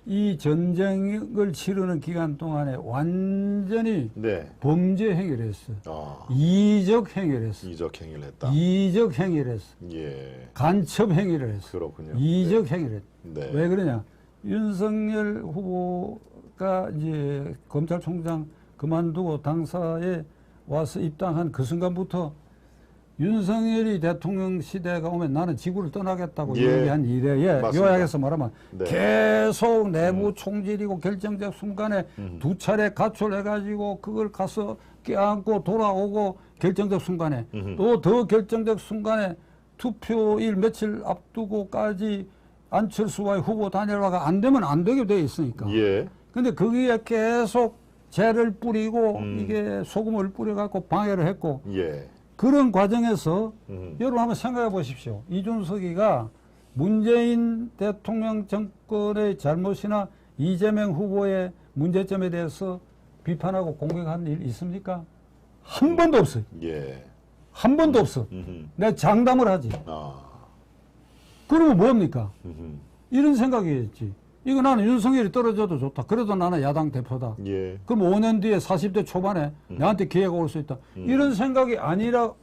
B: 이 전쟁을 치르는 기간 동안에 완전히
A: 네.
B: 범죄 행위를 했어.
A: 아.
B: 이적 행위를 했어.
A: 이적 행위를 했다.
B: 이적 행위를 했어.
A: 예.
B: 간첩 행위를 했어.
A: 그렇군요.
B: 이적 행위를 했어.
A: 네.
B: 왜 그러냐? 윤석열 후보가 이제 검찰총장 그만두고 당사에 와서 입당한 그 순간부터 윤석열이 대통령 시대가 오면 나는 지구를 떠나겠다고
A: 예.
B: 얘기한 이래에
A: 맞습니다.
B: 요약해서 말하면
A: 네.
B: 계속 내부 총질이고 결정적 순간에 두 차례 가출해가지고 그걸 가서 껴안고 돌아오고 결정적 순간에 또 더 결정적 순간에 투표일 며칠 앞두고까지 안철수와의 후보 단일화가 안 되면 안 되게 돼 있으니까.
A: 예.
B: 근데 거기에 계속 재를 뿌리고 이게 소금을 뿌려갖고 방해를 했고
A: 예.
B: 그런 과정에서 여러분 한번 생각해 보십시오. 이준석이가 문재인 대통령 정권의 잘못이나 이재명 후보의 문제점에 대해서 비판하고 공격한 일 있습니까? 한 번도 없어요.
A: 예.
B: 한 번도 없어. 내가 장담을 하지.
A: 아.
B: 그러면 뭡니까? 이런 생각이었지. 이거 나는 윤석열이 떨어져도 좋다. 그래도 나는 야당 대표다.
A: 예.
B: 그럼 5년 뒤에 40대 초반에 나한테 기회가 올 수 있다. 이런 생각이 아니라면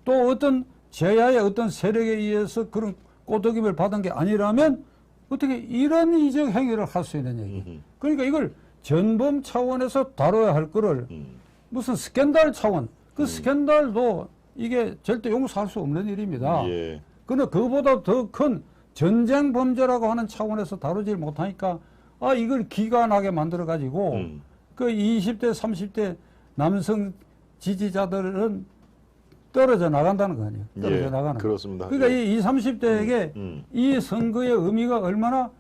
B: 또 어떤 제야의 어떤 세력에 의해서 그런 꼬드김을 받은 게 아니라면 어떻게 이런 이적 행위를 할 수 있는 얘기. 그러니까 이걸 전범 차원에서 다뤄야 할 거를 무슨 스캔들 차원. 그 스캔들도 이게 절대 용서할 수 없는 일입니다.
A: 예.
B: 그런데 그보다 더 큰 전쟁 범죄라고 하는 차원에서 다루질 못하니까 이걸 기관하게 만들어 가지고 그 20대 30대 남성 지지자들은 떨어져 나간다는 거 아니에요. 떨어져
A: 예,
B: 나가는.
A: 그렇습니다.
B: 그러니까
A: 예.
B: 이 30대에게 이 선거의 의미가 얼마나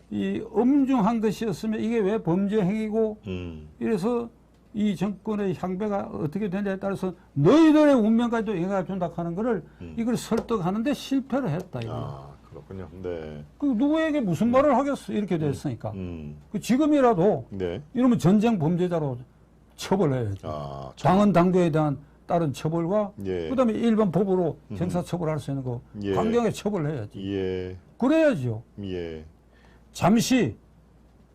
B: 이 엄중한 것이었으면 이게 왜 범죄 행위고 이래서 이 정권의 향배가 어떻게 되냐에 따라서 너희들의 운명까지도 영향을 준다 하는 거를 이걸 설득하는데 실패를 했다. 이거.
A: 아, 그렇군요. 네.
B: 그 누구에게 무슨 말을 하겠어? 이렇게 됐으니까. 그 지금이라도
A: 네.
B: 이러면 전쟁 범죄자로 처벌해야죠.
A: 아,
B: 당헌 당규에 대한 따른 처벌과
A: 예.
B: 그다음에 일반 법으로 형사 처벌할 수 있는 거
A: 예.
B: 강경하게 처벌해야지.
A: 예.
B: 그래야죠.
A: 예.
B: 잠시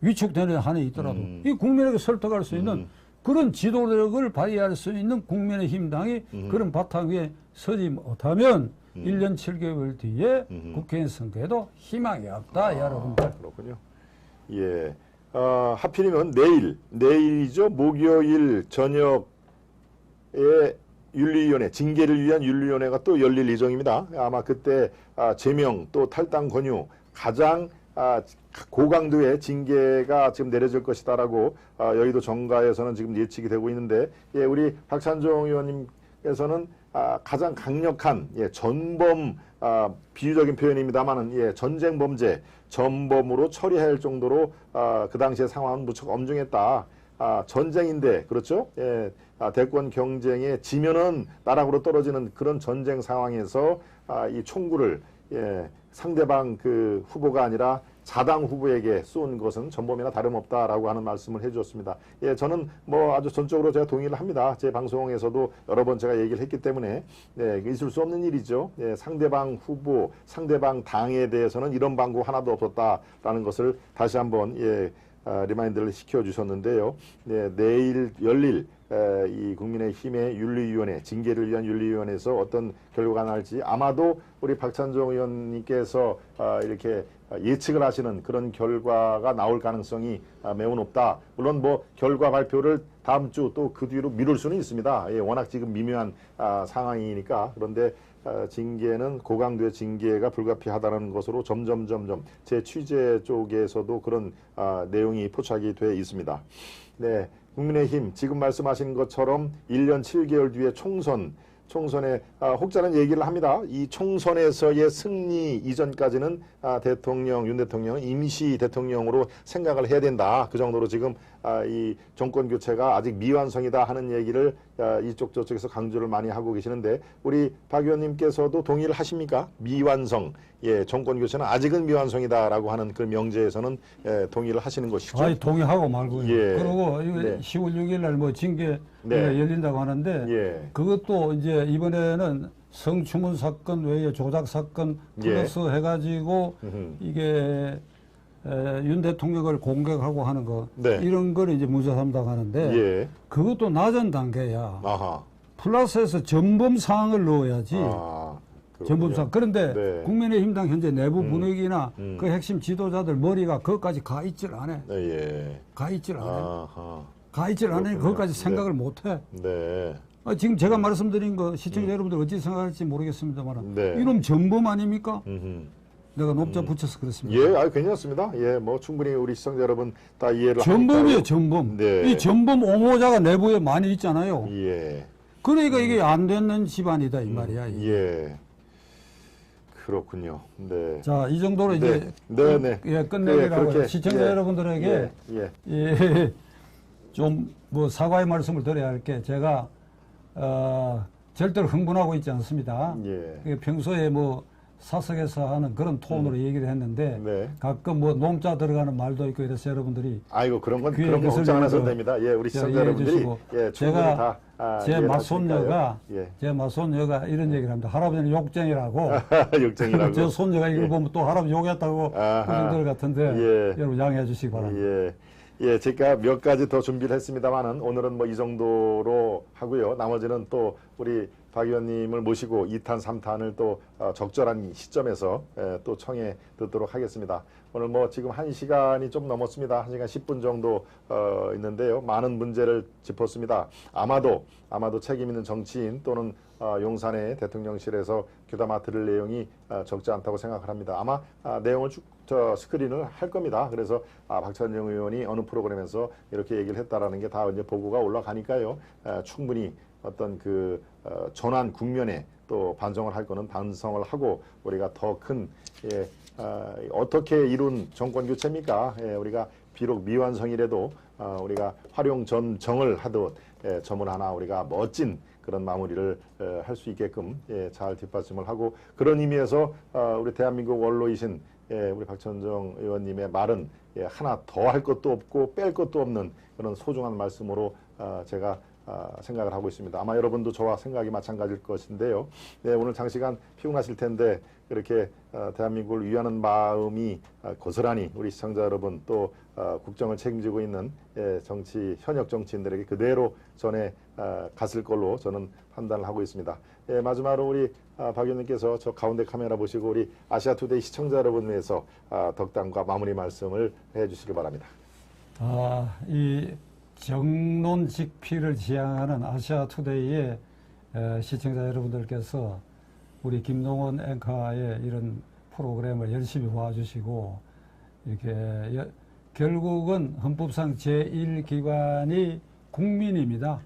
B: 위축되는 한이 있더라도 이 국민에게 설득할 수 있는 그런 지도력을 발휘할 수 있는 국민의힘당이 그런 바탕 위에 서지 못하면 1년 7개월 뒤에 국회의원 선거에도 희망이 없다, 여러분들.
A: 그렇군요. 예. 하필이면 내일이죠. 목요일 저녁에 윤리위원회, 징계를 위한 윤리위원회가 또 열릴 예정입니다. 아마 그때 제명 또 탈당 권유 가장 고강도의 징계가 지금 내려질 것이다라고 여의도 정가에서는 지금 예측이 되고 있는데, 예, 우리 박찬종 의원님께서는 가장 강력한 전범, 비유적인 표현입니다만은 예, 전쟁 범죄 전범으로 처리할 정도로 그 당시의 상황은 무척 엄중했다. 전쟁인데 그렇죠? 예, 대권 경쟁에 지면은 나락으로 떨어지는 그런 전쟁 상황에서 이 총구를 상대방 그 후보가 아니라 자당 후보에게 쏜 것은 전범이나 다름없다라고 하는 말씀을 해주셨습니다. 예, 저는 뭐 아주 전적으로 제가 동의를 합니다. 제 방송에서도 여러 번 제가 얘기를 했기 때문에 있을 수 없는 일이죠. 상대방 후보, 상대방 당에 대해서는 이런 방구 하나도 없었다라는 것을 다시 한번 리마인드를 시켜주셨는데요. 내일 열릴 이 국민의힘의 윤리위원회, 징계를 위한 윤리위원회에서 어떤 결과가 날지 아마도 우리 박찬종 의원님께서 이렇게 예측을 하시는 그런 결과가 나올 가능성이 매우 높다. 물론 뭐 결과 발표를 다음 주 또 그 뒤로 미룰 수는 있습니다. 워낙 지금 미묘한 상황이니까. 그런데 징계는 고강도의 징계가 불가피하다는 것으로 점점 제 취재 쪽에서도 그런 내용이 포착이 돼 있습니다. 네, 국민의힘 지금 말씀하신 것처럼 1년 7개월 뒤에 총선에 혹자는 얘기를 합니다. 이 총선에서의 승리 이전까지는 윤 대통령은 임시 대통령으로 생각을 해야 된다. 그 정도로 지금 이 정권 교체가 아직 미완성이다 하는 얘기를 이쪽 저쪽에서 강조를 많이 하고 계시는데 우리 박 의원님께서도 동의를 하십니까? 미완성, 정권 교체는 아직은 미완성이다라고 하는 그 명제에서는 동의를 하시는 것이죠.
B: 아니, 동의하고 말고요. 그리고 이거 10월 6일 날 뭐 징계 열린다고 하는데 그것도 이제 이번에는 성추문 사건 외에 조작 사건 플러스 해가지고 이게 윤 대통령을 공격하고 하는 거 이런 걸 이제 문제 삼다고 하는데 그것도 낮은 단계야. 플러스해서 전범 사항을 넣어야지. 전범 사항. 그런데 국민의힘당 현재 내부 분위기나 그 핵심 지도자들 머리가 그것까지 가 있질 않아. 가 있질 않아. 가 있질 않으니 그것까지 생각을 못 해. 지금 제가 말씀드린 거 시청자 여러분들 어찌 생각할지 모르겠습니다만 이놈 전범 아닙니까? 내가 높자 붙여서 그렇습니다.
A: 괜찮습니다. 뭐 충분히 우리 시청자 여러분 다 이해를
B: 전범이에요, 전범. 이 전범 옹호자가 내부에 많이 있잖아요. 그러니까 이게 안 되는 집안이다 이 말이야.
A: 그렇군요.
B: 자, 이 정도로 이제 끝내기라고 시청자 여러분들에게 좀 뭐 사과의 말씀을 드려야 할 게 제가 절대로 흥분하고 있지 않습니다. 평소에 뭐 사석에서 하는 그런 톤으로 얘기를 했는데 가끔 뭐 농자 들어가는 말도 있고 이래서 여러분들이
A: 그런 건 걱정 안 하셔도 됩니다. 우리 시청자 여러분들이
B: 제가 제 맞손녀가 이런 얘기를 합니다. 할아버지는 욕쟁이라고.
A: 욕쟁이라고.
B: 제 손녀가 이걸 보면 또 할아버지 욕했다고 그 정도 같은데 여러분 양해해 주시기 바랍니다.
A: 제가 몇 가지 더 준비를 했습니다만은 오늘은 뭐 이 정도로 하고요. 나머지는 또 우리 박 의원님을 모시고 2탄, 3탄을 또 적절한 시점에서 또 청해 듣도록 하겠습니다. 오늘 뭐 지금 1시간이 좀 넘었습니다. 1시간 10분 정도 있는데요. 많은 문제를 짚었습니다. 아마도 책임 있는 정치인 또는 용산의 대통령실에서 귀담아 들을 내용이 적지 않다고 생각을 합니다. 아마 내용을 쭉 스크린을 할 겁니다. 그래서 박찬종 의원이 어느 프로그램에서 이렇게 얘기를 했다라는 게 다 이제 보고가 올라가니까요. 충분히 어떤 그 전환 국면에 또 반성을 할 거는 반성을 하고 우리가 더 큰 어떻게 이룬 정권 교체입니까? 우리가 비록 미완성이라도 우리가 활용점정을 하듯 점을 하나 우리가 멋진 그런 마무리를 할 수 있게끔 잘 뒷받침을 하고 그런 의미에서 우리 대한민국 원로이신 우리 박찬종 의원님의 말은 하나 더 할 것도 없고 뺄 것도 없는 그런 소중한 말씀으로 제가 생각을 하고 있습니다. 아마 여러분도 저와 생각이 마찬가지일 것인데요. 오늘 장시간 피곤하실 텐데 그렇게 대한민국을 위하는 마음이 고스란히 우리 시청자 여러분 또 국정을 책임지고 있는 현역 정치인들에게 그대로 전해 갔을 걸로 저는 판단을 하고 있습니다. 마지막으로 우리 박 의원님께서 저 가운데 카메라 보시고 우리 아시아투데이 시청자 여러분 위해서 덕담과 마무리 말씀을 해주시기 바랍니다.
B: 이 정론직피를 지향하는 아시아투데이의 시청자 여러분들께서 우리 김동원 앵커의 이런 프로그램을 열심히 봐주시고 이렇게 결국은 헌법상 제1기관이 국민입니다.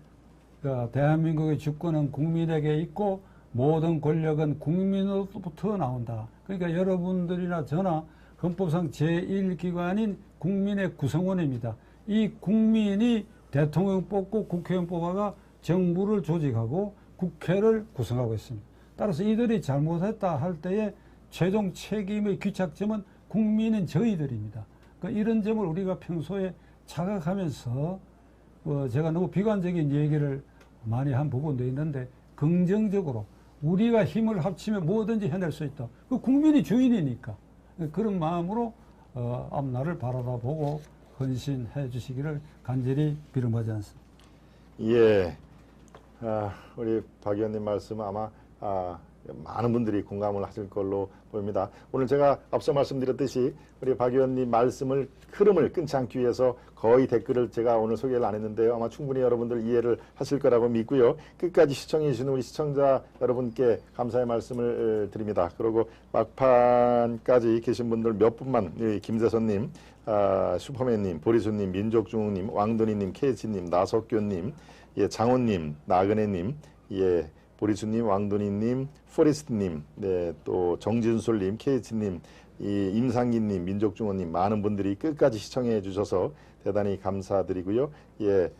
B: 그러니까 대한민국의 주권은 국민에게 있고 모든 권력은 국민으로부터 나온다. 그러니까 여러분들이나 저나 헌법상 제1기관인 국민의 구성원입니다. 이 국민이 대통령 뽑고 국회의원 뽑아가 정부를 조직하고 국회를 구성하고 있습니다. 따라서 이들이 잘못했다 할 때에 최종 책임의 귀착점은 국민인 저희들입니다. 그러니까 이런 점을 우리가 평소에 자각하면서 제가 너무 비관적인 얘기를 많이 한 부분도 있는데 긍정적으로 우리가 힘을 합치면 뭐든지 해낼 수 있다. 그 국민이 주인이니까 그런 마음으로 앞날을 바라보고 헌신해 주시기를 간절히 비름하지 않습니다.
A: 예, 우리 박 의원님 말씀 아마 많은 분들이 공감을 하실 걸로 보입니다. 오늘 제가 앞서 말씀드렸듯이 우리 박 의원님 말씀을 흐름을 끊지 않기 위해서 거의 댓글을 제가 오늘 소개를 안 했는데요. 아마 충분히 여러분들 이해를 하실 거라고 믿고요. 끝까지 시청해 주신 우리 시청자 여러분께 감사의 말씀을 드립니다. 그리고 막판까지 계신 분들 몇 분만, 김재선님, 슈퍼맨님, 보리수님, 민족중흥님, 왕돈이님, 케이치님, 나석교님, 예, 장호님, 나그네님, 예, 보리수님, 왕돈이님, 포레스트님, 네, 또 정진솔님, 케이치님, 이 임상기님, 민족중원님 많은 분들이 끝까지 시청해 주셔서 대단히 감사드리고요. 예,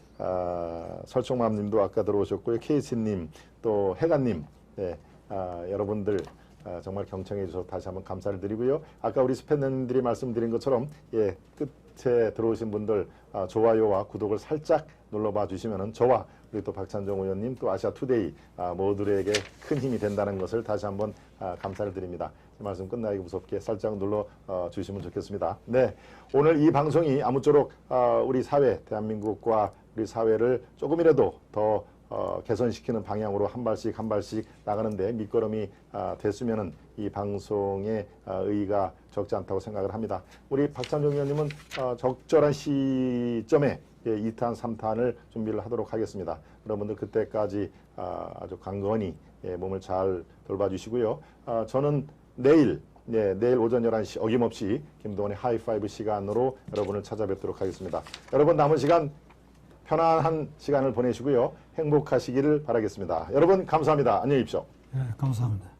A: 설총맘님도 아까 들어오셨고요. 케이치님, 또 해가님, 네, 여러분들 정말 경청해 주셔서 다시 한번 감사를 드리고요. 아까 우리 스팬들이 말씀드린 것처럼 예, 끝에 들어오신 분들 좋아요와 구독을 살짝 눌러봐 주시면은 저와 우리 또 박찬종 의원님 또 아시아투데이 모두에게 큰 힘이 된다는 것을 다시 한번 감사를 드립니다. 이 말씀 끝나기 무섭게 살짝 눌러 주시면 좋겠습니다. 네, 오늘 이 방송이 아무쪼록 우리 사회, 대한민국과 우리 사회를 조금이라도 더 개선시키는 방향으로 한 발씩 나가는데 밑거름이 됐으면은 이 방송의 의의가 적지 않다고 생각을 합니다. 우리 박찬종 의원님은 적절한 시점에 2탄, 3탄을 준비를 하도록 하겠습니다. 여러분들 그때까지 아주 강건히 몸을 잘 돌봐주시고요. 저는 내일 오전 11시 어김없이 김동원의 하이파이브 시간으로 여러분을 찾아뵙도록 하겠습니다. 여러분 남은 시간 편안한 시간을 보내시고요. 행복하시기를 바라겠습니다. 여러분 감사합니다. 안녕히 계십시오.
B: 네, 감사합니다.